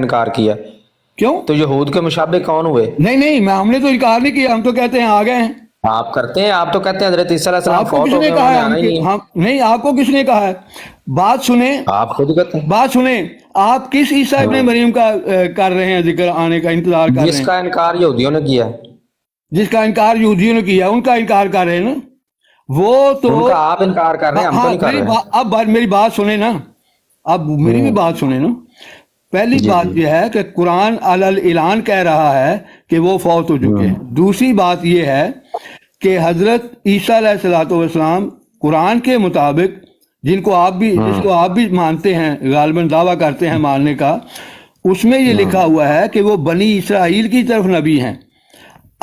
انکار کیا؟ کیوں؟ تو یہود کے مشابہ کون ہوئے؟ نہیں ہم نے تو انکار نہیں کیا، ہم تو کہتے ہیں آ گئے ہیں۔ آپ کرتے ہیں، آپ تو کہتے ہیں حضرت عیسیٰ علیہ السلام آپ کو فوت کس ہو نے گئے، کہا انہوں ہے نے آنا ہی نہیں ہے۔ نہیں، آپ کو کس نے کہا ہے؟ بات سنیں، آپ خود ہی کہتے ہیں۔ بات سنیں، آپ کس عیسیٰ ابن مریم کا کر رہے ہیں ذکر، آنے کا انتظار کر رہے جس ہیں؟ کا انکار یہودیوں نے کیا، جس کا انکار یہودیوں نے کیا، ان کا انکار کر رہے ہیں نا وہ تو۔ ان کا آپ انکار کر رہے ہیں، ہم تو ہاں، نہیں کر رہے ہیں۔ اب میری بات سنیں نا، اب میری بھی بات سنیں نا۔ پہلی جی بات جی یہ ہے کہ قرآن علی الاعلان کہہ رہا ہے کہ وہ فوت ہو چکے ہیں۔ دوسری بات یہ ہے کہ حضرت عیسیٰ علیہ السلام قرآن کے مطابق، جس کو آپ بھی مانتے ہیں، غالباً دعویٰ کرتے ہیں ماننے کا، اس میں یہ لکھا ہوا ہے کہ وہ بنی اسرائیل کی طرف نبی ہیں۔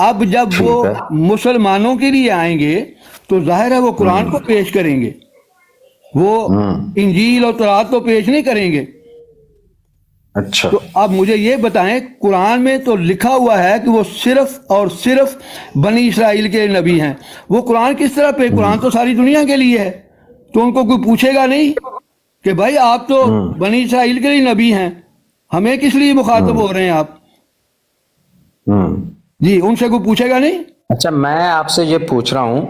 اب جب وہ ٹھیک ہے۔ مسلمانوں کے لیے آئیں گے تو ظاہر ہے وہ قرآن کو پیش کریں گے، وہ انجیل اور تورات تو پیش نہیں کریں گے۔ اچھا، تو اب مجھے یہ بتائیں، قرآن میں تو لکھا ہوا ہے کہ وہ صرف اور صرف بنی اسرائیل کے نبی ہیں، وہ قرآن کس طرح پہ؟ قرآن تو ساری دنیا کے لیے ہے، تو ان کو کوئی پوچھے گا نہیں کہ بھائی آپ تو بنی اسرائیل کے لیے نبی ہیں، ہمیں کس لیے مخاطب ہو رہے ہیں آپ؟ جی، ان سے کوئی پوچھے گا نہیں۔ اچھا، میں آپ سے یہ پوچھ رہا ہوں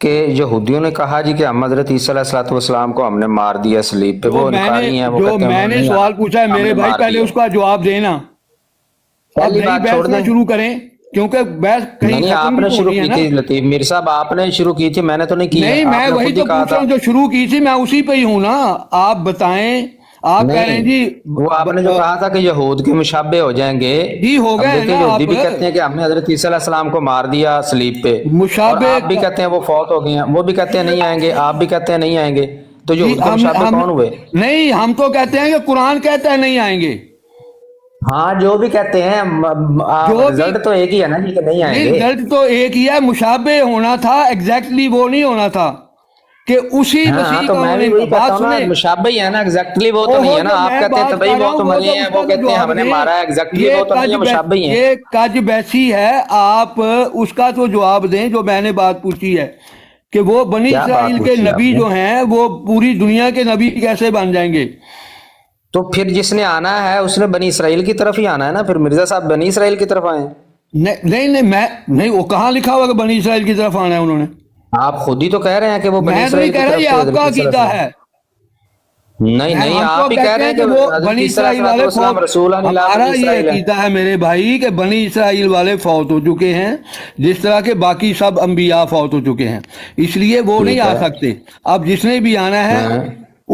کہ یہودیوں نے کہا جی کہ ہم حضرت عیسیٰ علیہ السلام کو ہم نے مار دیا صلیب پہ، وہ انکاری ہیں، وہ جو کہتے ہیں میں انہوں نے نے سوال پوچھا ہے ہم میرے نے بھائی، مار پہلے دیا۔ اس کا جواب دینا، اب پہلی نئی بات چھوڑ بحث نہ دیں۔ شروع کریں، کیونکہ بحث کہیں نہیں، ختم آپ بھی نے تو شروع ہونی ہے کی نا۔ تھی لطیف میر صاحب، آپ نے شروع کی تھی، میں نے تو نہیں کی ہے، نہیں، میں آپ نے وہی خود ہی تو کہا پوچھ رہا تھا۔ ہوں، جو شروع کی تھی میں اسی پہ ہی ہوں نا۔ آپ بتائیں، آپ کہہ رہے ہیں نہیں، جی وہ آپ نے جو کہا تھا کہ یہود کے مشابہ ہو جائیں گے، جی ہو اب گئے ہیں دیکھیں نا یہودی آپ بھی کہتے ہیں کہ ہم نے حضرت عیسیٰ علیہ السلام کو مار دیا صلیب پہ، اور مشابہ آپ بھی کہتے ہیں وہ فوت ہو گئے ہیں، وہ بھی کہتے ہیں نہیں آئیں گے، آپ بھی کہتے ہیں نہیں آئیں گے، تو جی یہود کے مشابہ کون ہوئے؟ نہیں، ہم تو کہتے ہیں کہ قرآن کہتا ہے نہیں آئیں گے، ہاں، جو بھی کہتے ہیں، جو بھی رزلٹ تو ایک ہی ہے نا جی کہ نہیں آئیں نہیں، گے۔ رزلٹ تو ایک ہی ہے، مشابہ ہونا تھا، ایگزیکٹلی وہ نہیں ہونا تھا کہ اسی ہاں، مسیح تو کا میں انہوں بھی نے وہی کہتا بات ہوں نا، سنیں۔ مشابہ ہی ہے نا، ایگزیکٹلی وہ تو نہیں ہے نا، جو آپ میں کہتے ہیں بات طبعی کر رہا وہ ہوں تو وہ مرے تو ہیں، اس وہ کا تو کہتے ہیں جواب ہم نے دیں۔ مارا ہے، ایگزیکٹلی یہ وہ تو نہیں ہے، مشابہ ہی ہیں۔ یہ کج بیسی ہے، آپ اس کا تو جواب دیں جو میں نے بات پوچھی ہے کہ وہ بنی کیا بات اسرائیل کے پوچھی آپ نبی نے؟ جو ہیں وہ پوری دنیا کے نبی کیسے بن جائیں گے؟ تو پھر جس نے آنا ہے اس نے بنی اسرائیل کی طرف ہی آنا ہے نا، پھر مرزا صاحب بنی اسرائیل کی طرف آئے ہیں۔ نہیں، میں نہیں، وہ کہاں لکھا ہوا کہ بنی اسرائیل کی طرف آنا ہے انہوں نے؟ آپ خود ہی تو کہہ رہے ہیں کہ وہ بنی میں تو نہیں اسرائیل کی کہہ رہا، طرف یہ تھے آپ حضرت کا عیسیٰ علیہ عقیدہ السلام۔ ہے۔ نہیں، ہم آپ تو ہی کہہ کہتے رہے ہیں ہیں کہ کہ وہ حضرت بنی عیسیٰ اسرائیل علیہ والے السلام رسولان اللہ ہمارا بنی یہ اسرائیل ہے۔ عقیدہ ہے میرے بھائی کہ بنی اسرائیل والے فوت ہو چکے ہیں، جس طرح کے باقی سب انبیاء فوت ہو چکے ہیں، اس لیے وہ نہیں ٹھیک آ ہے۔ سکتے۔ اب جس نے بھی آنا ہے ہاں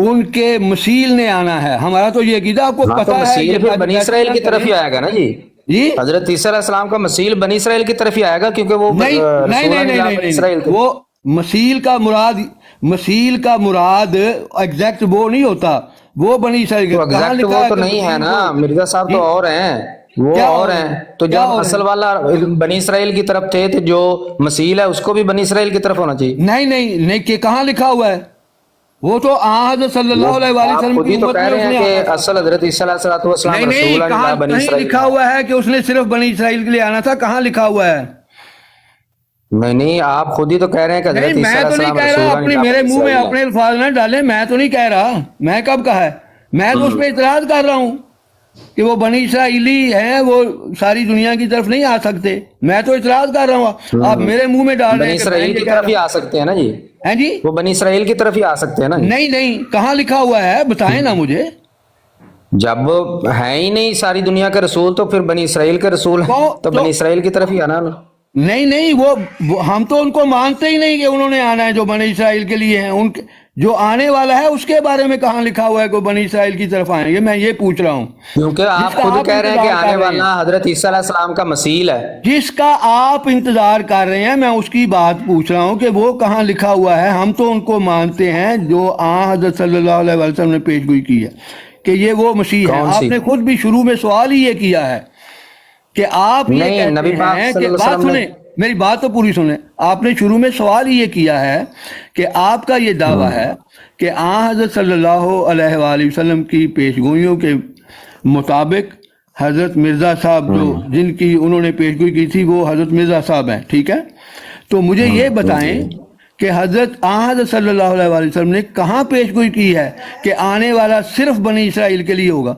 ان کے مسیل نے آنا ہے، ہمارا تو یہ عقیدہ، آپ کو ہاں، تو پتا ہے، یہ مسیل پھر کج بنی بیسی اسرائیل نہ کی طرف کریں۔ ہی آئے گا نا جی۔ جی حضرت عیسیٰ علیہ السلام کا مسیل بنی اسرائیل کی طرف ہی آئے گا، کیونکہ وہ نہیں نہیں نہیں رسولان نہیں اللہ نہیں بنی نہیں اسرائیل تھے۔ وہ مسیل کا مراد ایگزیکٹ وہ نہیں ہوتا، وہ بنی اسرائیل تو کہاں ایگزیکٹ لکھا وہ ہے تو کہ نہیں ہے مسیل نا کو؟ مرزا صاحب، تو جی، اور ہیں، وہ کیا اور اور ہیں۔ ہیں؟ تو کیا جب اور ہیں؟ اصل والا بنی اسرائیل کی طرف تھے تو جو مسیل ہے اس کو بھی بنی اسرائیل کی طرف ہونا چاہیے۔ نہیں کہ کہاں لکھا ہوا ہے؟ وہ تو حضرت صلی وہ اللہ علیہ وآلہ آپ وسلم خود کی ہی تو امت کہہ میں رہے اس ہیں نے کہ آنا تھا۔ اصل حضرت عیسیٰ علیہ السلام نہیں، رسولان اللہ بنی کہیں اسرائیل لکھا ہے۔ ہوا ہے کہ اس نے صرف بنی اسرائیل کے لیے آنا تھا، کہاں لکھا ہوا ہے؟ نہیں، آپ خود ہی تو کہہ رہے ہیں کہ نہیں، حضرت عیسیٰ میں علیہ تو نہیں السلام کہہ رہا، رسولان اپنی اللہ میرے بنی منہ میں اسرائیل اپنے ہے۔ الفاظ نہ ڈالیں، میں تو نہیں کہہ رہا، میں کب کہا ہے؟ میں تو اس پہ اعتراض کر رہا ہوں کہ وہ بنی اسرائیلی ہیں، وہ ساری دنیا کی طرف نہیں آ سکتے، میں تو اعتراض کر رہا ہوں، آپ میرے منہ میں ڈال رہے بنی ہیں کہ میں اسرائیل یہ کی کہہ طرف رہا ہی ہوں۔ آ سکتے ہیں نا جی، ہیں جی؟ وہ بنی اسرائیل کی طرف ہی آ سکتے ہیں نا جی۔ نہیں، کہاں لکھا ہوا ہے بتائیں نا مجھے۔ جب ہے ہی نہیں ساری دنیا کے رسول تو پھر بنی اسرائیل کے رسول ہیں، تو بنی اسرائیل کی طرف ہی آنا نا۔ نہیں، ہم تو ان کو مانتے ہی نہیں کہ انہوں نے آنا ہے، جو بنی اسرائیل کے لیے ہیں، جو آنے والا ہے اس کے بارے میں کہاں لکھا ہوا ہے کہ بنی اسرائیل کی طرف آئیں گے؟ میں یہ پوچھ رہا ہوں، کیونکہ جس آپ کا خود آپ کہہ رہے ہیں کہ انتظار آنے کر رہے ہیں، والا حضرت عیسیٰ علیہ السلام کا مسیل ہے۔ جس کا آپ انتظار کر رہے ہیں، میں اس کی بات پوچھ رہا ہوں کہ وہ کہاں لکھا ہوا ہے؟ ہم تو ان کو مانتے ہیں جو حضرت صلی اللہ علیہ وسلم نے پیش گوئی کی ہے کہ یہ وہ مسیح ہیں۔ کون آپ سی؟ نے خود بھی شروع میں سوال ہی یہ کیا ہے کہ آپ یہ نہیں، نبی کہتے پاک ہیں صلی کہ، اللہ علیہ بات وسلم نے، سنیں، میری بات تو پوری سنیں، آپ نے شروع میں سوال ہی یہ کیا ہے کہ آپ کا یہ دعویٰ ہے کہ حضرت صلی اللہ علیہ وآلہ وسلم کی پیشگوئیوں کے مطابق حضرت مرزا صاحب جن کی انہوں نے پیشگوئی کی تھی وہ حضرت مرزا صاحب ہیں، ٹھیک ہے؟ تو مجھے یہ بتائیں کہ حضرت صلی اللہ علیہ وآلہ وسلم نے کہاں پیشگوئی کی ہے کہ آنے والا صرف بنی اسرائیل کے لیے ہوگا؟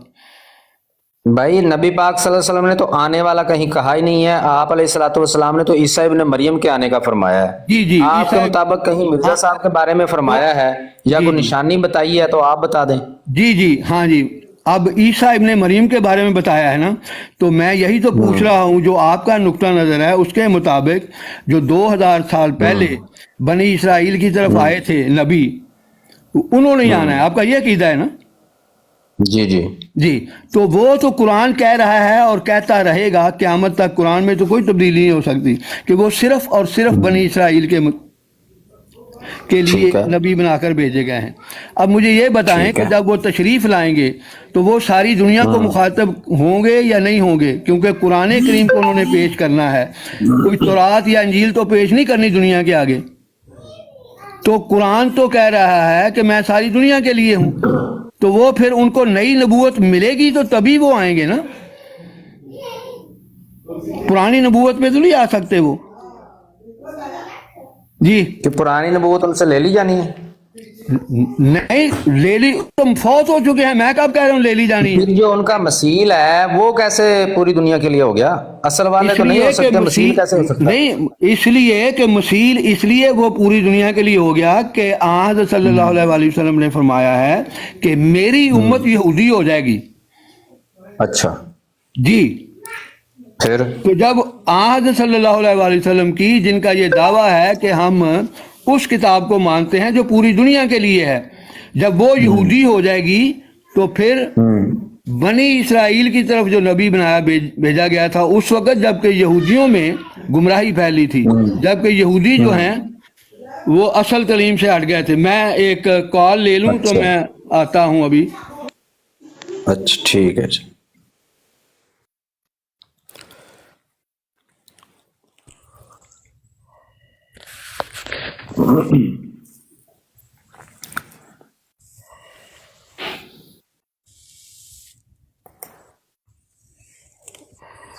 भाई नबी पाक सल्लल्लाहु अलैहि वसल्लम ने तो आने वाला कहीं कहा ही नहीं है। आप अलैहिस्सलातु वस्सलाम ने तो ईसा इब्न मरियम के आने का फरमाया है। जी जी आपके ईसा, मुताबिक कहीं मिर्जा हाँ साहब के बारे में फरमाया है या जी कोई जी निशानी बताई है तो आप बता दें। जी जी हाँ जी। अब ईसा इब्ने मरियम के बारे में बताया है ना, तो मैं यही तो पूछ रहा हूँ, जो आपका नुक्ता नज़र है उसके मुताबिक जो 2000 साल पहले बनी इसराइल की तरफ आए थे नबी, उन्होंने ही आना है, आपका ये अकीदा है ना? जी जी। जी। तो वो तो कुरान कह रहा है और कहता रहेगा क़यामत तक, कुरान में तो कोई तब्दीली नहीं हो सकती कि वो सिर्फ और सिर्फ बनी इसराइल के लिए ठीक है। नबी बनाकर भेजे गए हैं। अब मुझे ये बताएं ठीक कि है। जब वो तशरीफ लाएंगे तो वो सारी दुनिया को मुखातब होंगे या नहीं होंगे, क्योंकि कुरान करीम को उन्होंने पेश करना है, कोई तौरात या इंजील तो पेश नहीं करनी दुनिया के आगे। तो कुरान तो कह रहा है कि मैं सारी दुनिया के लिए हूं, तो वो फिर उनको नई नबूवत मिलेगी तो तभी वो आएंगे ना, पुरानी नबूवत पे तो नहीं आ सकते वो। जी कि पुरानी नबूवत उनसे ले ली जानी है। नहीं ले ली, तुम फौत हो चुके हैं, मैं कब कह रहा हूँ ले ली जानी है। फिर जो उनका मसील है वो कैसे पूरी दुनिया के लिए हो गया? असल वाले तो नहीं हो इसलिए कि सकते, मसील कैसे हो सकता है? नहीं, इसलिए कि मसील इसलिए वो पूरी दुनिया के लिए हो गया कि आज सल्लल्लाहु अलैहि वसल्लम ने फरमाया है कि मेरी उम्मत यहूदी हो जाएगी। अच्छा, जी। फिर तो जब आज सल्लल्लाहु अलैहि वसल्लम की, जिनका ये दावा है कि हम उस किताब को मानते हैं जो पूरी दुनिया के लिए है, जब वो यहूदी हो जाएगी तो फिर बनी इसराइल की तरफ जो नबी बनाया भेजा गया था उस वक्त, जबकि यहूदियों में गुमराही फैली थी, जबकि यहूदी जो हैं वो असल तलीम से हट गए थे। मैं एक कॉल ले लूं तो अच्छा। मैं आता हूं अभी। अच्छा ठीक है जी।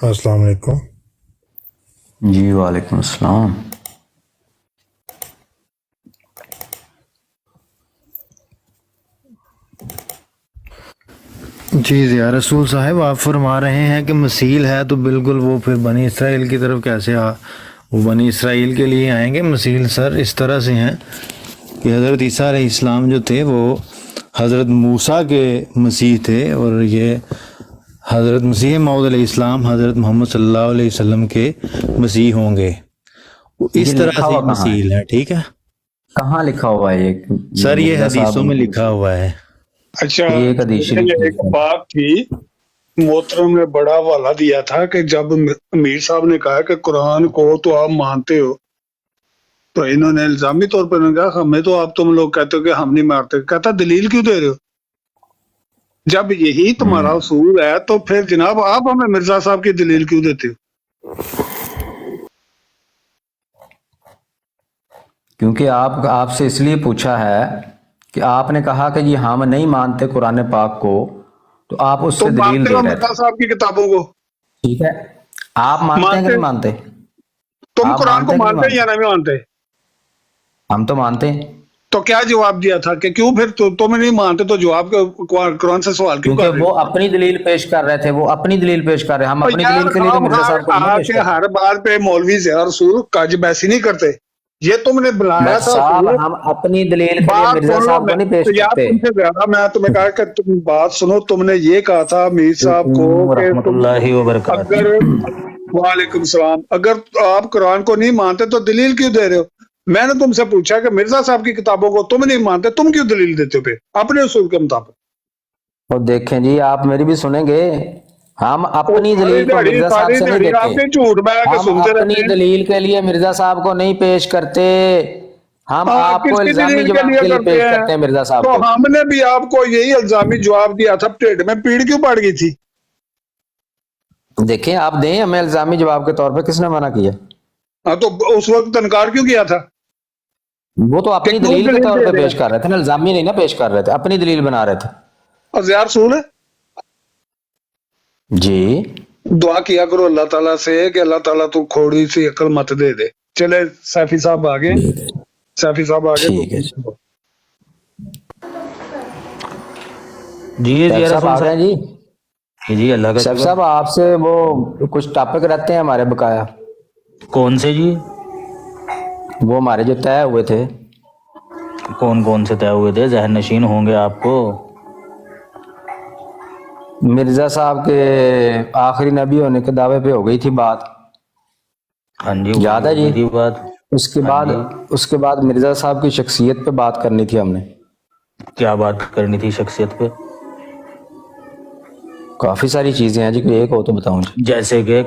अस्सलाम वालेकुम। जी वालेकुम अस्सलाम। जी ज़िया रसूल साहब, आप फरमा रहे हैं कि मसील है तो बिल्कुल वो फिर बनी इसराइल की तरफ कैसे वो बनी इसराइल के लिए आएंगे। मसील सर इस तरह से हैं कि हज़रत ईसा अलैहिस्सलाम जो थे वो हज़रत मूसा के मसीह थे, और ये हज़रत मसीह मौऊद अलैहिस्सलाम हज़रत मोहम्मद सल्लल्लाहु अलैहि वसल्लम के मसीह होंगे। वो इस ये तरह लिखा से हुआ कहाँ है? मसील है। ठीक है कहाँ लिखा हुआ है ये? सर, ये मिर्जा साहब हदीसों में लिखा हुआ है। अच्छा, ये एक हदीस शरीफ ये एक बात थी, मोहतरम ने बड़ा हवाला दिया था कि जब अमीर साहब ने कहा कि कुरान को तो आप मानते हो, तो इन्होंने इल्जामी तौर पर कहा हमें तो आप तुम लोग कहते हो कि हम नहीं मारते। कहता दलील क्यों दे रहे हो? जब यही तुम्हारा उसूल है तो फिर जनाब आप हमें मिर्जा साहब की दलील क्यों देते हो? क्योंकि आपसे इसलिए पूछा है कि आपने कहा कि जी हम नहीं मानते कुरान पाक को, तो आप उससे तुम दलील मानते दे हो रहे मिर्जा थे। साहब की किताबों को? ठीक है, आप मानते हैं कि नहीं मानते? तुम आप कुरान को मानते हैं कि नहीं मानते या नहीं मानते? हम तो मानते हैं। तो क्या जवाब दिया था कि क्यों फिर तुम नहीं मानते, तो जवाब कुरान से सवाल क्यों क्योंकि कर रहे वो हो? अपनी दलील पेश कर रहे थे, वो अपनी दलील पेश कर रहे हैं, हम और अपनी यार दलील के लिए तो मिर्जा साहब को नहीं पेश आके करते। हर बात पे मौलवी ज़िया रसूल काजबैसी नहीं करते। ये तुमने बुलाया था साहब रसूल, हम अपनी दलील के लिए बात मिर्जा सुन लो। साहब को नहीं पेश तो यार करते। तुमसे ज्यादा मैं तुम्हें कहा कि तुम बात सुनो। तुमने ये कहा था मीर साहब को कि तुम रहमतुल्लाहि व बरकातहू। अगर वालेकुम सलाम, अगर आप कुरान को नहीं मानते तो दलील क्यों दे रहे हो? मैंने तुमसे पूछा कि मिर्जा साहब की किताबों को तुम नहीं मानते, तुम क्यों दलील देते हो? फिर अपने उसूल के मुताबिक। और देखें जी, आप मेरी भी सुनेंगे, हम अपनी दलील को मिर्जा साहब से नहीं आपने देते। झूठ बैठ के हम सुनते अपनी रहते हैं। दलील के लिए मिर्जा साहब को नहीं पेश करते, हम हाँ, आपको किसकी इल्जामी दलील के जवाब लिए के लिए करते पेश हैं? करते हैं मिर्जा साहब तो को। हमने भी आपको यही इल्जामी जवाब दिया था। ढिड में पीड़ क्यों पड़ गई थी? देखें, आप दें हमें इल्जामी जवाब के तौर पे, किसने मना किया? हाँ, तो उस वक्त इनकार क्यों किया था? वो तो अपनी क्यों दलील के दलील तौर दे पे रहे पेश हैं? कर रहे थे ना, इल्जामी नहीं ना पेश कर रहे थे, अपनी दलील बना रहे थे। और ज़िया रसूल है, जी दुआ किया करो अल्लाह ताला से कि अल्लाह ताला तू थोड़ी सी अकल मत दे दे। चले सैफी साहब आगे, सैफी साहब आगे। ठीक है जी। जी साहब आ गए जी। جی اللہ کا سیف شکر۔ صاحب آپ سے وہ کچھ ٹاپک رہتے ہیں ہمارے بقایا، کون سے جی؟ وہ ہمارے جو طے ہوئے تھے۔ کون کون سے طے ہوئے تھے؟ ذہن نشین ہوں گے آپ کو۔ مرزا صاحب کے آخری نبی ہونے کے دعوے پہ ہو گئی تھی بات، ہاں جی یاد ہے جی؟ وہی بات۔ اس کے بعد مرزا صاحب کی شخصیت پہ بات کرنی تھی ہم نے۔ کیا بات کرنی تھی شخصیت پہ؟ کافی ساری چیزیں ہیں جی، کوئی ایک ہو تو بتاؤں جی۔ جیسے کہ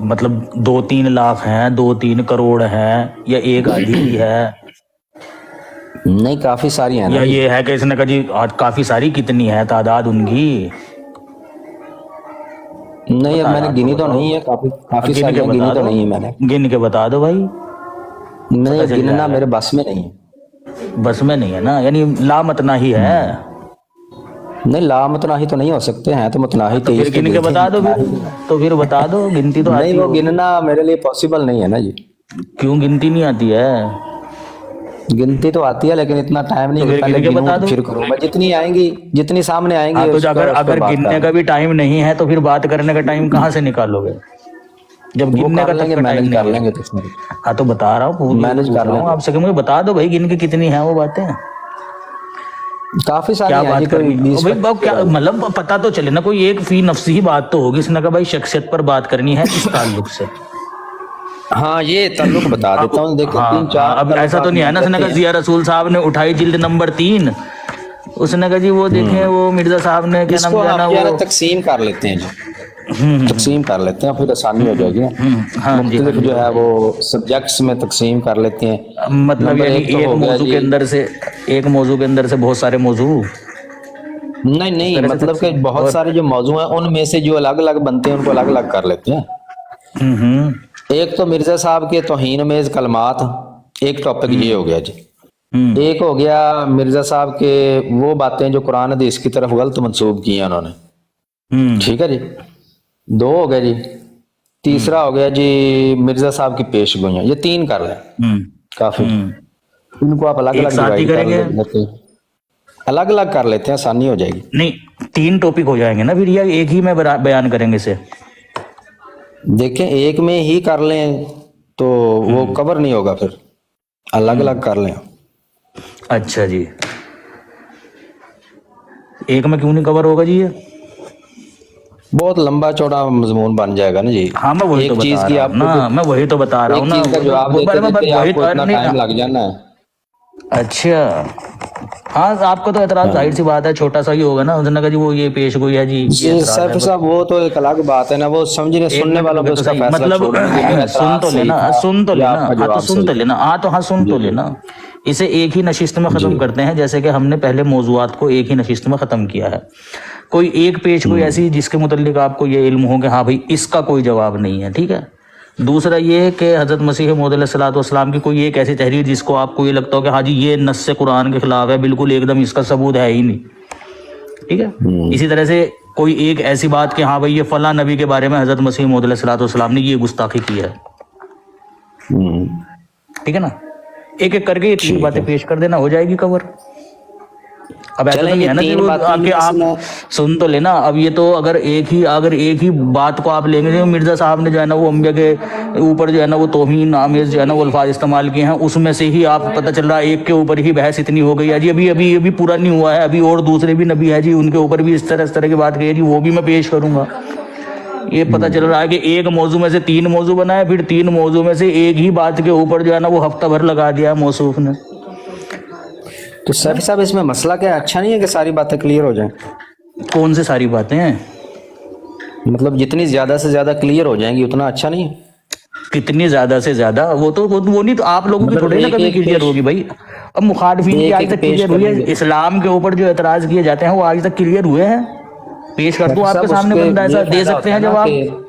مطلب 2-3 لاکھ ہیں، 2-3 کروڑ ہیں، یا ایک آدھی کی ہے، نہیں کافی ساری ہیں نا یا جی۔ یہ ہے کہ اس نے کہا جی کافی ساری، کتنی ہے تعداد ان کی؟ نہیں اب میں نے گنی تو نہیں ہے، کافی گن ساری کے ہیں، گنی بتا تو دو، نہیں ہے میں نے۔ گن کے بتا دو بھائی، نہیں پتہ چل گننا جائے گا۔ میرے بس میں نہیں ہے۔ بس میں نہیں ہے نا، یعنی لا متناہی ہے۔ نہیں لا متناہی تو نہیں ہو سکتے ہیں، تو متناہی تو پھر 23 گن کے بتا دو، تو پھر بتا دو، گنتی تو نہیں آتی وہ ہوگی۔ گننا میرے لیے پاسبل نہیں ہے نا جی۔ کیوں گنتی نہیں آتی ہے؟ گنتی تو آتی ہے لیکن اتنا ٹائم نہیں تو پھر کہ گن پہلے کے گنوں بتا دو۔ پھر کروں میں، جتنی آئیں گی جتنی سامنے آئیں ہاں گی تو اس کا اگر بات گننے کریں کا بھی ٹائم نہیں ہے تو پھر بات کرنے کا ٹائم کہاں سے نکالو گے جب وہ گننے کر کا لیں تک گے، کا ٹائم مینج کر نہیں لیں ہے؟ گے تو اس میں ہاں تو بتا رہا ہوں، مینج پوچھ کر رہا لیں ہوں گے۔ آپ سے کہ مجھے بتا دو بھائی گن کے کتنی ہیں وہ باتیں، کافی کیا ساری ہیں جی، بات کوئی کرنی 20 بھائی 25 کیا مطلب پتا تو چلے نا، کوئی ایک فی نفسی ہی بات تو ہوگی، اس نے کہا بھائی شخصیت پر بات کرنی ہے اس تعلق سے۔ ہاں یہ تعلق بتا دیتا ہوں، دیکھیں ہاں 3-4 اب ایسا تو تعلقات نہیں ہے نا، اس نے رہتے کہا ہیں۔ ضیاء رسول صاحب نے اٹھائی جلد نمبر 3، اس نے کہا جی وہ دیکھیں وہ مرزا صاحب نے کیا اس نام کو جو ہے نا ہم جو ہے نا وہ تقسیم کر لیتے ہیں جی، تقسیم کر لیتے ہیں، پھر آسانی ہو جائے گی نا۔ ہاں جی مختلف جو ہو ہے جائے وہ سبجیکٹس میں تقسیم کر لیتے ہیں۔ گی۔ مطلب نمبر یعنی 1 تو ایک ہو گیا موضوع جی، کے اندر سے، ایک موضوع کے اندر سے بہت سارے موضوع، نہیں اس نہیں طرح سے مطلب کہ تقسیم بہت اور سارے جو موضوع ہیں ان میں سے جو الگ الگ بنتے ہیں ان کو الگ الگ کر لیتے ہیں۔ ایک تو مرزا صاحب کے توہین میز کلمات، ایک ٹاپک یہ ہو گیا جی۔ ایک ہو گیا مرزا صاحب کے وہ باتیں جو قرآن حدیث کی طرف غلط منسوب کی ہیں انہوں نے، ٹھیک ہے جی، 2 ہو گیا جی۔ تیسرا ہو گیا جی مرزا صاحب کی پیش گوئیاں، یہ 3 کر لیں کافی۔ ان کو آپ الگ ایک الگ ساتھ ہی ڈیوائڈ کر کریں گے؟ لیتے ہیں، الگ الگ کر لیتے ہیں، آسانی ہو جائے گی۔ نہیں 3 ٹاپک ہو جائیں گے نا پھر، یا ایک ہی میں بیان کریں گے اسے؟ دیکھیں ایک میں ہی کر لیں تو وہ کور نہیں ہوگا، پھر الگ الگ کر لیں۔ اچھا جی، ایک میں کیوں نہیں کور ہوگا جی یہ؟ بہت لمبا چوڑا مضمون بن جائے گا نا جی۔ ہاں میں وہی تو ایک چیز بتا کی رہا آپ ہوں کو نا، میں وہی تو بتا رہا ہوں ایک نا، چیز کا جواب دیتے دیتے آپ کو اتنا ٹائم لگ جانا ہے۔ اچھا ہاں آپ کا تو اعتراض ظاہر سی بات ہے چھوٹا سا ہی ہوگا نا، اس نے کہا جی وہ یہ پیش گوئی ہے جی، یہ اعتراض ہے سیف بس۔ صاحب وہ تو ایک الگ بات ہے نا، وہ سمجھنے ایک سننے منٹ والوں رکے کو تو اس کا صحیح، فیصلہ مطلب چھوڑنا کہ میرا سن اعتراض تو صحیح لینا، تھا سن تو یا لینا، آپ کا ہاں تو جواب سن تو صحیح لینا، ہاں سن تو جی لینا۔ اسے ایک ہی نشست میں ختم جی کرتے ہیں، جیسے کہ ہم نے پہلے موضوعات کو ایک ہی نشست میں ختم کیا ہے۔ کوئی ایک پیش گوئی ایسی جس کے متعلق آپ کو یہ علم ہو کہ ہاں بھائی اس کا کوئی جواب نہیں ہے، ٹھیک ہے۔ دوسرا یہ کہ حضرت مسیح موعود علیہ الصلوۃ والسلام کی کوئی ایک ایسی تحریر جس کو آپ کو یہ لگتا ہو کہ ہاں جی یہ نص قرآن کے خلاف ہے، بالکل ایک دم اس کا ثبوت ہے ہی نہیں، ٹھیک ہے۔ اسی طرح سے کوئی ایک ایسی بات کہ ہاں بھائی یہ فلاں نبی کے بارے میں حضرت مسیح موعود علیہ الصلوۃ والسلام نے یہ گستاخی کی ہے، ٹھیک ہے نا۔ ایک ایک کر کے یہ 3 ٹھیک باتیں ہے، پیش کر دینا، ہو جائے گی کور۔ اب ایسا چلیں تو نہیں یہ ہے نا 3 باتیں کہ میں آپ سے سن تو لینا، اب یہ تو اگر ایک ہی بات کو آپ لیں گے، مرزا صاحب نے جو ہے نا وہ انبیاء کے اوپر جو ہے نا وہ توہین آمیز جو ہے نا وہ الفاظ استعمال کیے ہیں، اس میں سے ہی آپ پتہ چل رہا ہے ایک کے اوپر ہی بحث اتنی ہو گئی ہے جی، ابھی پورا نہیں ہوا ہے، ابھی اور دوسرے بھی نبی ہے جی ان کے اوپر بھی اس طرح کی بات کہی ہے جی، وہ بھی میں پیش کروں گا۔ یہ پتہ چل رہا ہے کہ ایک موضوع میں سے 3 موضوع بنا ہے، پھر 3 موضوع میں سے ایک ہی بات کے اوپر جو ہے نا وہ ہفتہ بھر لگا دیا ہے موصوف نے۔ تو سیف صاحب اس میں مسئلہ کیا ہے؟ اچھا نہیں ہے کہ ساری باتیں کلیئر ہو جائیں؟ کون سے ساری باتیں ہیں؟ مطلب جتنی زیادہ سے زیادہ کلیئر ہو جائیں گی اتنا اچھا نہیں ہے؟ کتنی زیادہ سے زیادہ وہ نہیں تو آپ لوگوں کی مطلب تھوڑی نا ایک کبھی ایک کلیئر پیش ہوگی بھائی۔ اب مخالفین کی ایک آج ایک تک پیش کلیئر ہوئی کریں ہے، گے اسلام کے اوپر جو اعتراض کیے جاتے ہیں وہ آج تک کلیئر ہوئے ہیں؟ پیش کر سیف دوں آپ کے صاحب اس سامنے، کے بندہ ایسا یہ دے فائدہ سکتے ہوتا ہیں ہے نا جواب؟ کہ